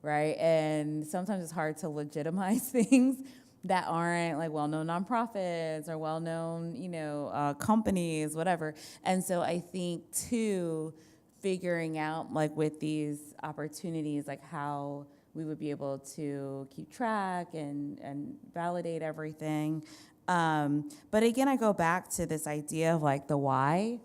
right? And sometimes it's hard to legitimize things that aren't like well-known nonprofits or well-known, companies, whatever. And so I think too, figuring out like with these opportunities, like how we would be able to keep track and validate everything. But again, I go back to this idea of like the why,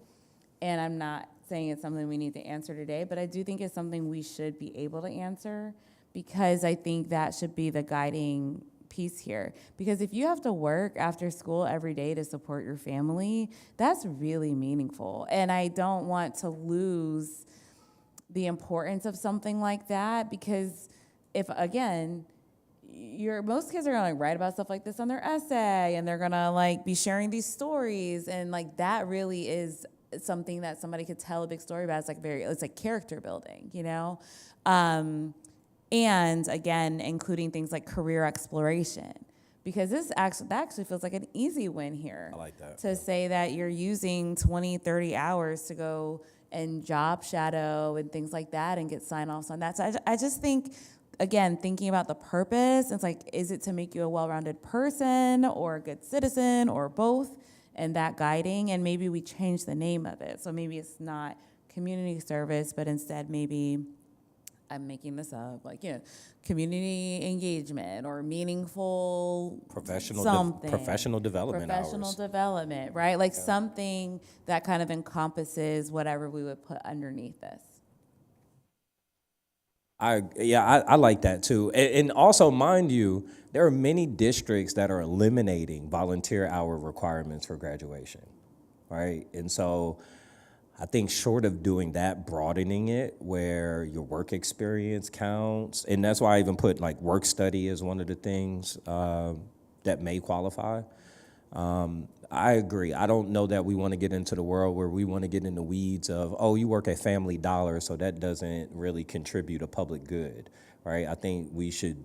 and I'm not saying it's something we need to answer today, but I do think it's something we should be able to answer because I think that should be the guiding piece here. Because if you have to work after school every day to support your family, that's really meaningful. And I don't want to lose the importance of something like that because if, again, most kids are gonna like write about stuff like this on their essay and they're gonna like be sharing these stories and like that really is something that somebody could tell a big story about. It's like character building, and again, including things like career exploration, because that actually feels like an easy win here. I like that. To say that you're using 20, 30 hours to go and job shadow and things like that and get sign-offs on that. So I just think, again, thinking about the purpose, it's like, is it to make you a well-rounded person or a good citizen or both? And that guiding, and maybe we change the name of it. So maybe it's not community service, but instead maybe, I'm making this up, community engagement or meaningful Professional something. development Professional hours. development, right? Like something that kind of encompasses whatever we would put underneath this. I like that too. And also, mind you, there are many districts that are eliminating volunteer hour requirements for graduation, right? And so I think short of doing that, broadening it where your work experience counts, and that's why I even put like work study as one of the things that may qualify. I agree. I don't know that we want to get into the world where we want to get in the weeds of, oh, you work at Family Dollar, so that doesn't really contribute a public good, right? I think we should,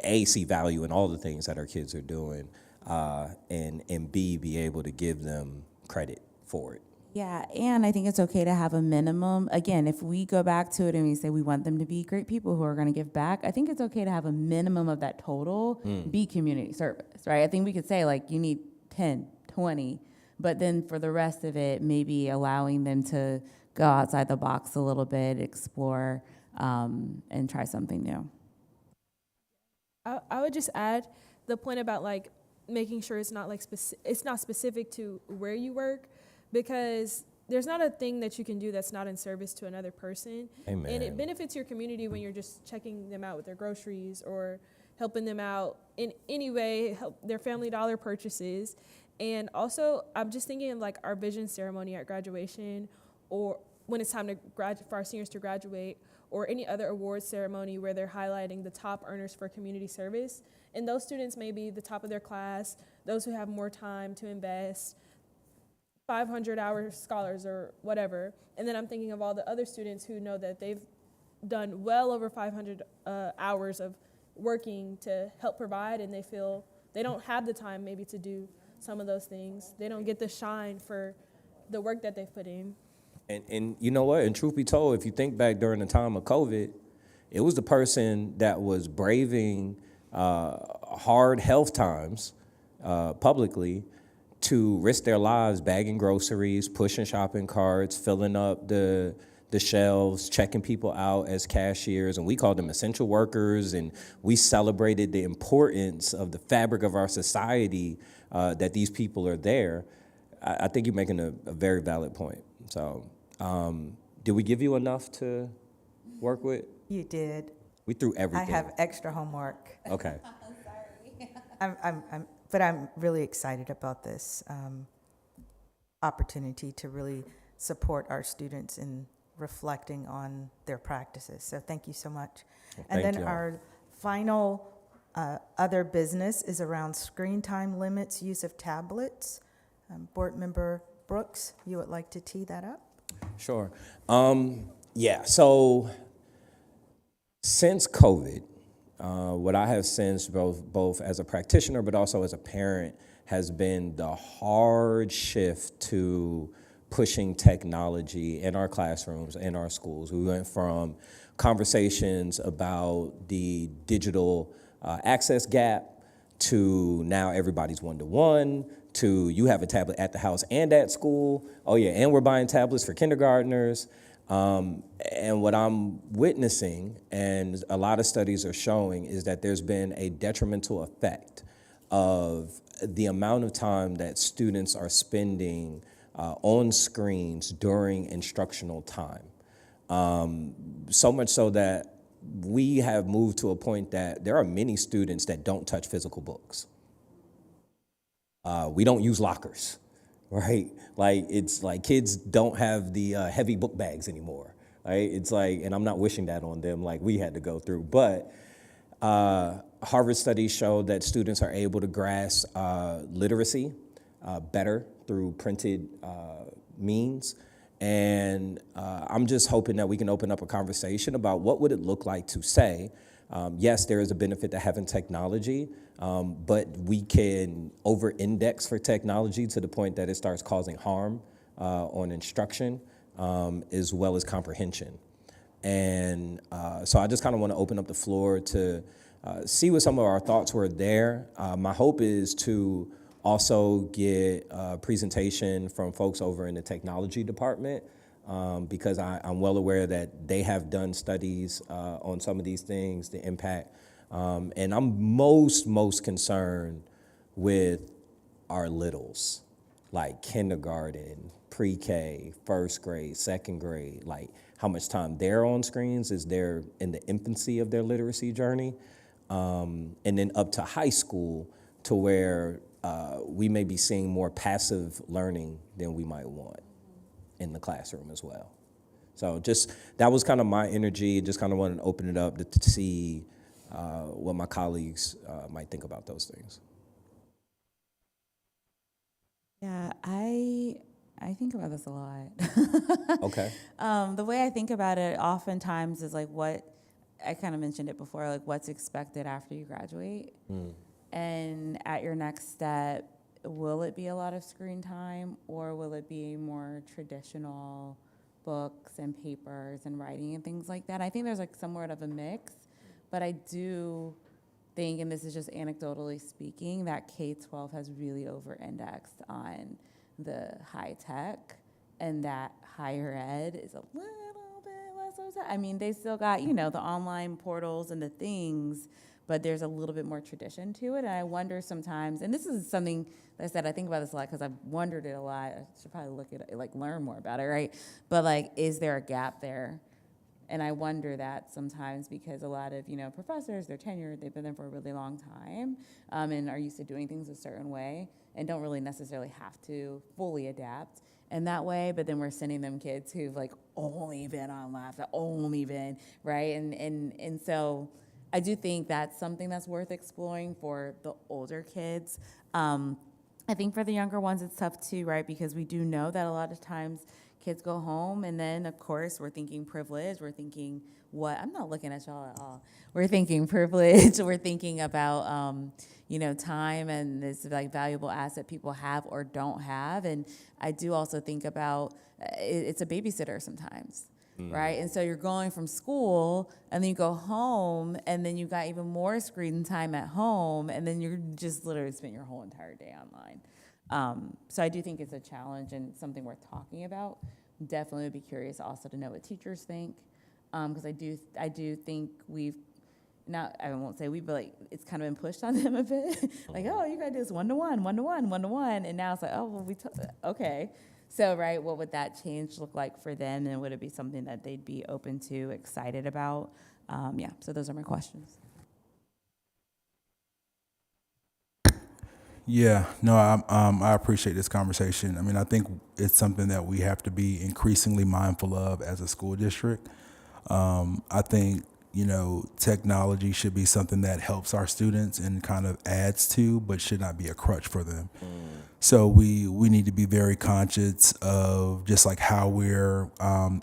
A, see value in all the things that our kids are doing, and B, be able to give them credit for it. Yeah, and I think it's okay to have a minimum. Again, if we go back to it and we say we want them to be great people who are going to give back, I think it's okay to have a minimum of that total be community service, right? I think we could say like you need 10, 20, but then for the rest of it, maybe allowing them to go outside the box a little bit, explore, and try something new. I would just add the point about like making sure it's not like it's not specific to where you work, because there's not a thing that you can do that's not in service to another person. Amen. And it benefits your community when you're just checking them out with their groceries or helping them out in any way, help their Family Dollar purchases. And also, I'm just thinking of like our vision ceremony at graduation, or when it's time to for our seniors to graduate, or any other awards ceremony where they're highlighting the top earners for community service. And those students may be the top of their class, those who have more time to invest, 500-hour scholars or whatever. And then I'm thinking of all the other students who know that they've done well over 500 hours of working to help provide, and they feel they don't have the time maybe to do some of those things. They don't get the shine for the work that they've put in. And you know what? And truth be told, if you think back during the time of COVID, it was the person that was braving hard health times publicly to risk their lives bagging groceries, pushing shopping carts, filling up the shelves, checking people out as cashiers, and we called them essential workers, and we celebrated the importance of the fabric of our society that these people are there. I think you're making a very valid point. So, did we give you enough to work with? You did. We threw I everything. have extra homework. Okay. But I'm really excited about this opportunity to really support our students in reflecting on their practices. So thank you so much. Well, And thank then you. our final other business is around screen time limits, use of tablets. Board Member Brooks, you would like to tee that up? Sure. Yeah, so since COVID, what I have sensed both as a practitioner but also as a parent has been the hard shift to pushing technology in our classrooms, in our schools. We went from conversations about the digital access gap to now everybody's one-to-one, to you have a tablet at the house and at school. Oh yeah, and we're buying tablets for kindergartners. And what I'm witnessing, and a lot of studies are showing, is that there's been a detrimental effect of the amount of time that students are spending on screens during instructional time. So much so that we have moved to a point that there are many students that don't touch physical books. We don't use lockers, right? Like, it's like kids don't have the heavy book bags anymore, right? It's like, and I'm not wishing that on them like we had to go through, but Harvard studies show that students are able to grasp literacy better through printed means. And I'm just hoping that we can open up a conversation about what would it look like to say, yes, there is a benefit to having technology, but we can over-index for technology to the point that it starts causing harm on instruction as well as comprehension. And so I just kind of want to open up the floor to see what some of our thoughts were there. My hope is to also get a presentation from folks over in the technology department, because I'm well aware that they have done studies on some of these things, the impact. And I'm most concerned with our littles, like kindergarten, pre-K, first grade, second grade, like how much time they're on screens as they're in the infancy of their literacy journey. And then up to high school, to where we may be seeing more passive learning than we might want in the classroom as well. So just, that was kind of my energy, just kind of wanted to open it up to see what my colleagues might think about those things. Yeah, I think about this a lot. Okay. The way I think about it oftentimes is like what, I kind of mentioned it before, like what's expected after you graduate. And at your next step, will it be a lot of screen time, or will it be more traditional books and papers and writing and things like that? I think there's like somewhat of a mix, but I do think, and this is just anecdotally speaking, that K-12 has really over-indexed on the high tech, and that higher ed is a little bit less so. I mean, they still got, you know, the online portals and the things, but there's a little bit more tradition to it. And I wonder sometimes, and this is something, like I said, I think about this a lot because I've wondered it a lot. I should probably look at it, like learn more about it, right? But like, is there a gap there? And I wonder that sometimes because a lot of, you know, professors, they're tenured, they've been there for a really long time, and are used to doing things a certain way and don't really necessarily have to fully adapt in that way. But then we're sending them kids who've like only been on laptop, only been, right? And so I do think that's something that's worth exploring for the older kids. I think for the younger ones, it's tough too, right? Because we do know that a lot of times kids go home, and then, of course, we're thinking privilege. We're thinking what? I'm not looking at y'all at all. We're thinking privilege. We're thinking about, you know, time and this like valuable asset people have or don't have. And I do also think about it's a babysitter sometimes, right? And so you're going from school, and then you go home, and then you got even more screen time at home, and then you're just literally spent your whole entire day online. So I do think it's a challenge and something worth talking about. Definitely would be curious also to know what teachers think, because I do think we've, not, I won't say we, but like it's kind of been pushed on them a bit. Like, oh, you gotta do this one-to-one, and now it's like, oh, well, okay. So, right, what would that change look like for them, and would it be something that they'd be open to, excited about? Yeah, so those are my questions. Yeah, no, I appreciate this conversation. I mean, I think it's something that we have to be increasingly mindful of as a school district. I think, you know, technology should be something that helps our students and kind of adds to, but should not be a crutch for them. So we need to be very conscious of just like how we're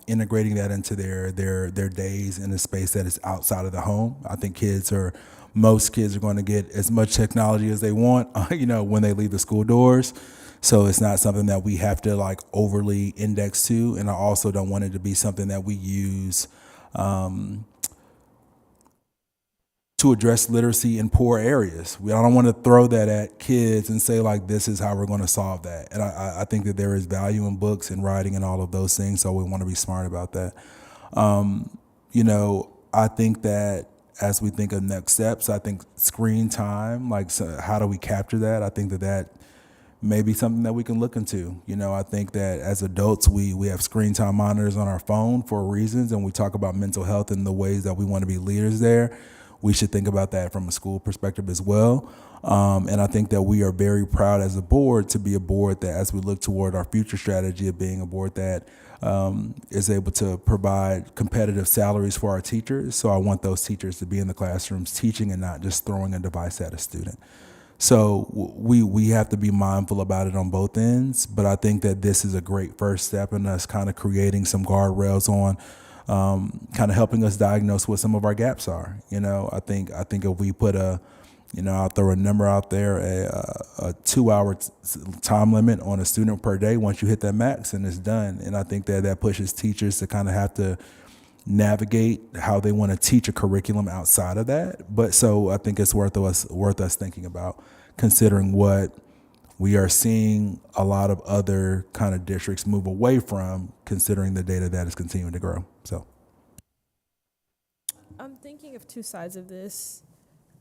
integrating that into their days in a space that is outside of the home. I think most kids are going to get as much technology as they want, you know, when they leave the school doors. So it's not something that we have to like overly index to. And I also don't want it to be something that we use to address literacy in poor areas. I don't want to throw that at kids and say like, this is how we're going to solve that. And I think that there is value in books and writing and all of those things. So we want to be smart about that. You know, I think that as we think of next steps, I think screen time, like so how do we capture that? I think that may be something that we can look into. You know, I think that as adults, we have screen time monitors on our phone for reasons, and we talk about mental health and the ways that we want to be leaders there. We should think about that from a school perspective as well. And I think that we are very proud as a board to be a board that, as we look toward our future strategy of being a board that is able to provide competitive salaries for our teachers. So I want those teachers to be in the classrooms teaching and not just throwing a device at a student. So we have to be mindful about it on both ends. But I think that this is a great first step in us kind of creating some guardrails on kind of helping us diagnose what some of our gaps are. You know, I think if we put I'll throw a number out there, a 2-hour time limit on a student per day. Once you hit that max, and it's done. And I think that pushes teachers to kind of have to navigate how they want to teach a curriculum outside of that. But so I think it's worth us thinking about, considering what we are seeing a lot of other kind of districts move away from, considering the data that is continuing to grow. So I'm thinking of two sides of this.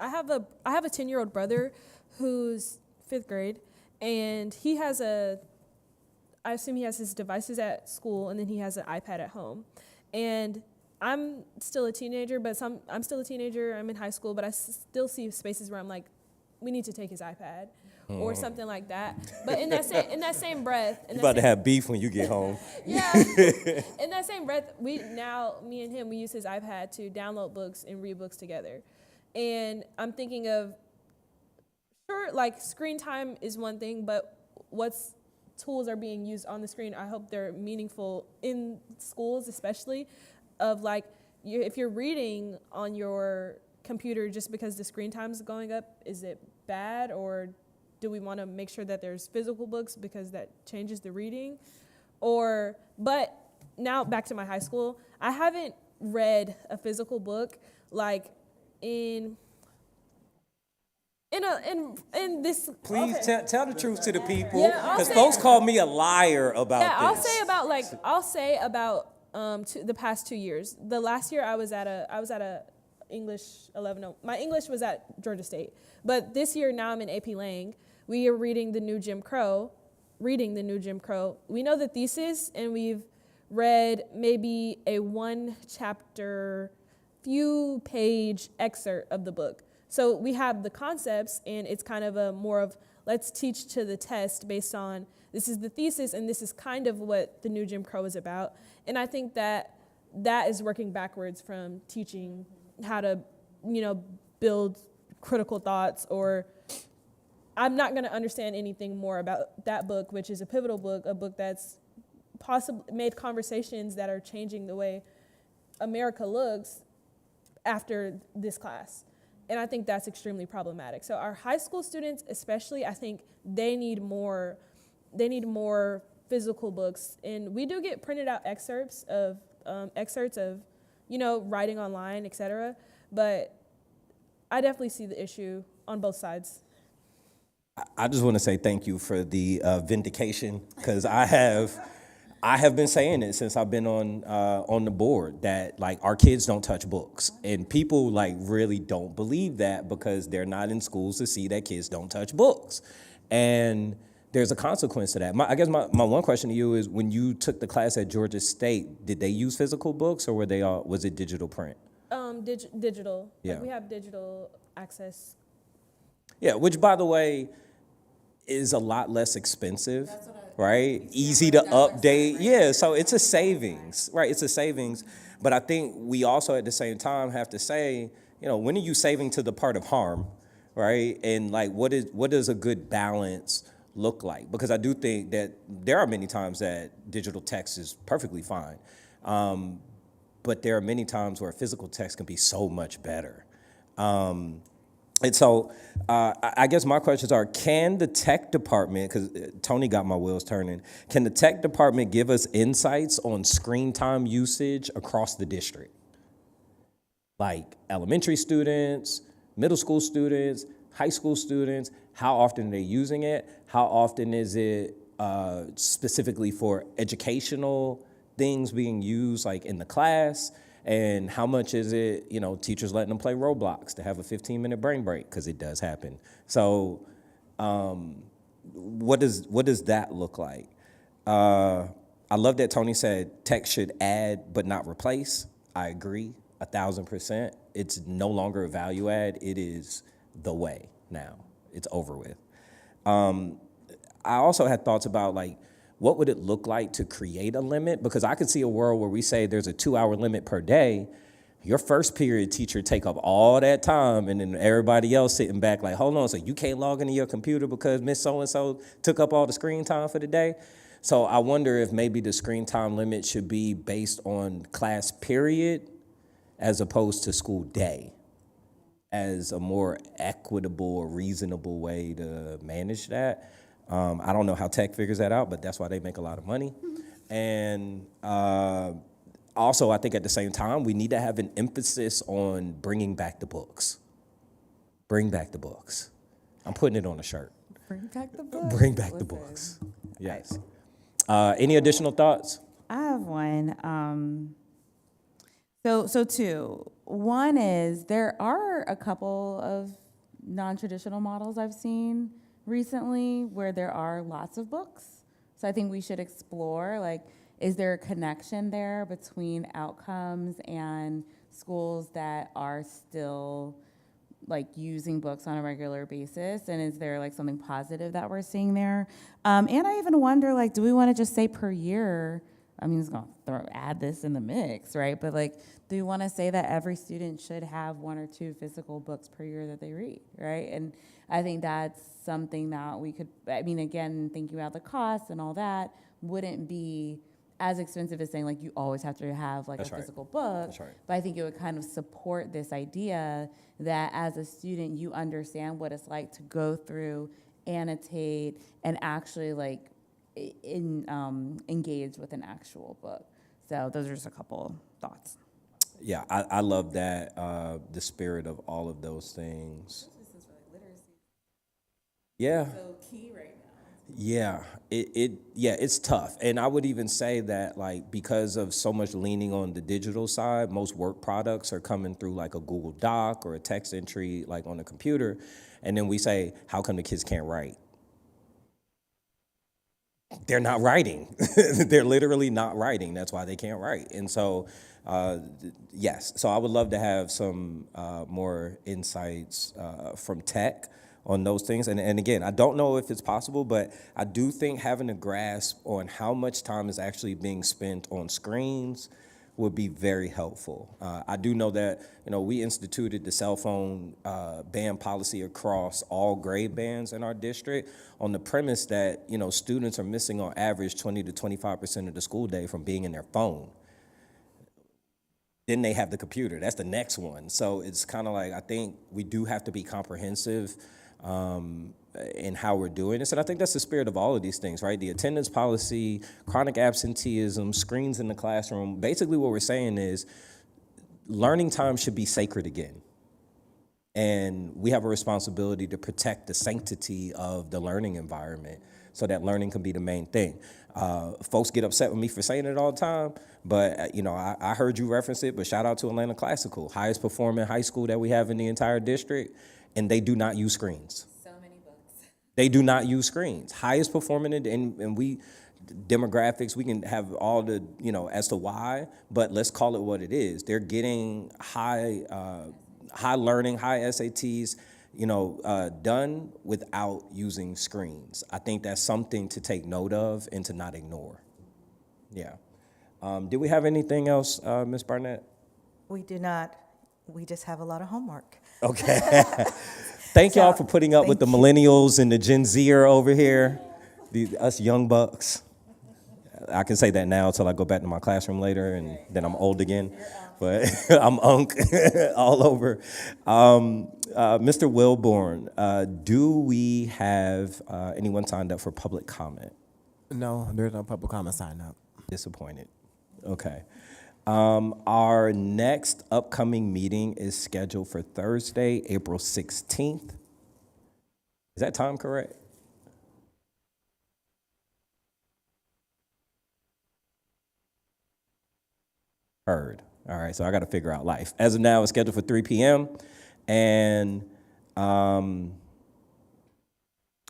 I have a 10-year-old brother who's 5th grade, and I assume he has his devices at school, and then he has an iPad at home. And I'm still a teenager, I'm still a teenager. I'm in high school, but I still see spaces where I'm like, we need to take his iPad or something like that. But in that same breath, You're about to have beef when you get home. yeah. In that same breath, me and him, we use his iPad to download books and read books together. And I'm thinking of, sure, like screen time is one thing, but what's tools are being used on the screen, I hope they're meaningful in schools, especially of like, if you're reading on your computer just because the screen time is going up, is it bad, or do we want to make sure that there's physical books because that changes the reading? But now back to my high school, I haven't read a physical book like in this. Please okay. tell the truth to the people, Yeah, I'll because say- folks call me a liar about Yeah, this. I'll say about the past 2 years. The last year I was at a English 11. My English was at Georgia State, but this year now I'm in AP Lang. We are reading the new Jim Crow. We know the thesis, and we've read maybe a 1-chapter, few page excerpt of the book. So we have the concepts, and it's kind of a more of let's teach to the test based on this is the thesis, and this is kind of what the new Jim Crow is about. And I think that is working backwards from teaching how to, build critical thoughts, or I'm not going to understand anything more about that book, which is a pivotal book, a book that's possibly made conversations that are changing the way America looks after this class. And I think that's extremely problematic. So our high school students, especially, I think they need more physical books. And we do get printed out excerpts of writing online, et cetera. But I definitely see the issue on both sides. I just want to say thank you for the vindication, because I have been saying it since I've been on the board that like our kids don't touch books, and people like really don't believe that because they're not in schools to see that kids don't touch books, and there's a consequence to that. I guess my one question to you is, when you took the class at Georgia State, did they use physical books, or was it digital print? Digital. Yeah. Like we have digital access. Yeah, which by the way is a lot less expensive, right? Easy to update. Yeah, so it's a savings, right? It's a savings. But I think we also at the same time have to say, when are you saving to the part of harm, right? And like, what does a good balance look like? Because I do think that there are many times that digital text is perfectly fine. But there are many times where physical text can be so much better. And so I guess my questions are, can the tech department, because Tony got my wheels turning, can the tech department give us insights on screen time usage across the district? Like elementary students, middle school students, high school students, how often are they using it? How often is it specifically for educational things being used, like in the class? And how much is it, teachers letting them play Roblox to have a 15-minute brain break, because it does happen. So what does that look like? I love that Tony said tech should add but not replace. I agree 1,000%. It's no longer a value add. It is the way now. It's over with. I also had thoughts about what would it look like to create a limit? Because I could see a world where we say there's a 2-hour limit per day. Your first period teacher take up all that time, and then everybody else sitting back like, hold on, so you can't log into your computer because Miss So-and-so took up all the screen time for the day? So I wonder if maybe the screen time limit should be based on class period as opposed to school day, as a more equitable or reasonable way to manage that. I don't know how tech figures that out, but that's why they make a lot of money. And also, I think at the same time, we need to have an emphasis on bringing back the books. Bring back the books. I'm putting it on a shirt. Bring back the books. Bring back the books. Yes. Any additional thoughts? I have one. So two. One is there are a couple of non-traditional models I've seen recently where there are lots of books. So I think we should explore, is there a connection there between outcomes and schools that are still using books on a regular basis? And is there something positive that we're seeing there? And I even wonder, do we want to just say per year? I mean, it's going to add this in the mix, right? But do we want to say that every student should have 1 or 2 physical books per year that they read, right? And I think that's something that we could, again, thinking about the costs and all that, wouldn't be as expensive as saying you always have to have That's a right. physical book. That's right. But I think it would kind of support this idea that as a student, you understand what it's like to go through annotate, and actually like engage with an actual book. So those are just a couple thoughts. Yeah, I love that, the spirit of all of those things. Yeah. So key right now. Yeah, it's tough. And I would even say that, like, because of so much leaning on the digital side, most work products are coming through like a Google Doc or a text entry like on the computer. And then we say, how come the kids can't write? They're not writing. They're literally not writing. That's why they can't write. And so, yes. So I would love to have some more insights from tech on those things. And again, I don't know if it's possible, but I do think having a grasp on how much time is actually being spent on screens would be very helpful. I do know that, we instituted the cell phone ban policy across all grade bands in our district on the premise that, students are missing on average 20 to 25% of the school day from being in their phone. Then they have the computer. That's the next one. So it's kind of like, I think we do have to be comprehensive in how we're doing this. And I think that's the spirit of all of these things, right? The attendance policy, chronic absenteeism, screens in the classroom. Basically what we're saying is learning time should be sacred again. And we have a responsibility to protect the sanctity of the learning environment so that learning can be the main thing. Folks get upset with me for saying it all the time, but I heard you reference it, but shout out to Atlanta Classical, highest performing high school that we have in the entire district, and they do not use screens. So many books. They do not use screens. Highest performing, and we, demographics, we can have all the, as to why, but let's call it what it is. They're getting high learning, high SATs, done without using screens. I think that's something to take note of and to not ignore. Yeah. Did we have anything else, Ms. Barnett? We do not. We just have a lot of homework. Okay. Thank y'all for putting up with the millennials and the Gen Zer over here, us young bucks. I can say that now until I go back to my classroom later, and then I'm old again. But I'm unk all over. Mr. Wilborn, do we have anyone signed up for public comment? No, there's no public comment sign up. Disappointed. Okay. Our next upcoming meeting is scheduled for Thursday, April 16th. Is that time correct? Heard. All right, so I got to figure out life. As of now, it's scheduled for 3 p.m. And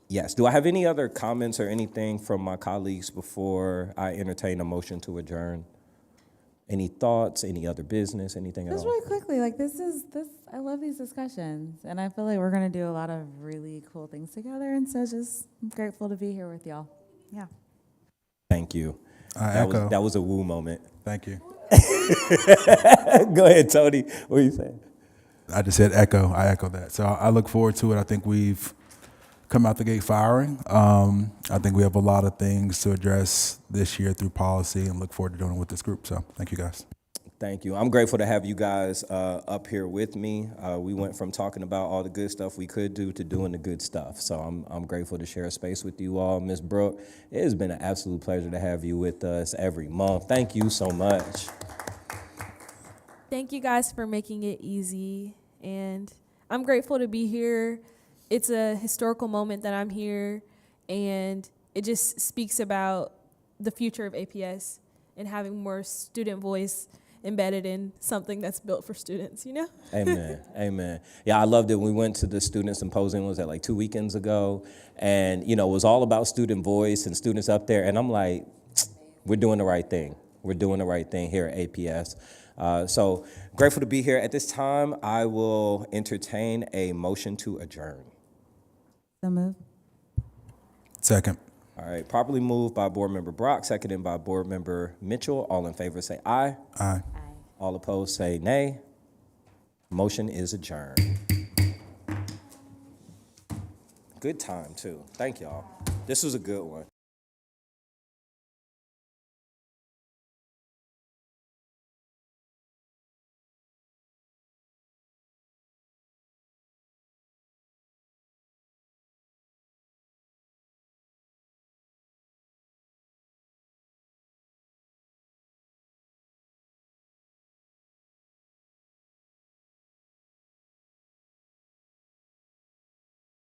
yes, do I have any other comments or anything from my colleagues before I entertain a motion to adjourn? Any thoughts, any other business, anything at Just all? really quickly, like this, I love these discussions, and I feel like we're gonna do a lot of really cool things together, and so just I'm grateful to be here with y'all. Yeah. Thank you. I That echo. was a woo moment. Thank you. Go ahead, Tony. What are you saying? I just said echo. I echo that. So I look forward to it. I think we've come out the gate firing. I think we have a lot of things to address this year through policy, and look forward to doing it with this group. So thank you, guys. Thank you. I'm grateful to have you guys up here with me. We went from talking about all the good stuff we could do to doing the good stuff. So I'm grateful to share a space with you all. Ms. Brooke, it has been an absolute pleasure to have you with us every month. Thank you so much. Thank you guys for making it easy, and I'm grateful to be here. It's a historical moment that I'm here, and it just speaks about the future of APS and having more student voice embedded in something that's built for students, Amen. Amen. Yeah, I loved it. We went to the student symposium, was that like 2 weekends ago? And, it was all about student voice and students up there. And I'm like, we're doing the right thing. We're doing the right thing here at APS. So grateful to be here. At this time, I will entertain a motion to adjourn. So move. Second. All right, properly moved by Board Member Brock, seconded by Board Member Mitchell. All in favor say aye. Aye. All opposed say nay. Motion is adjourned. Good time, too. Thank y'all. This was a good one.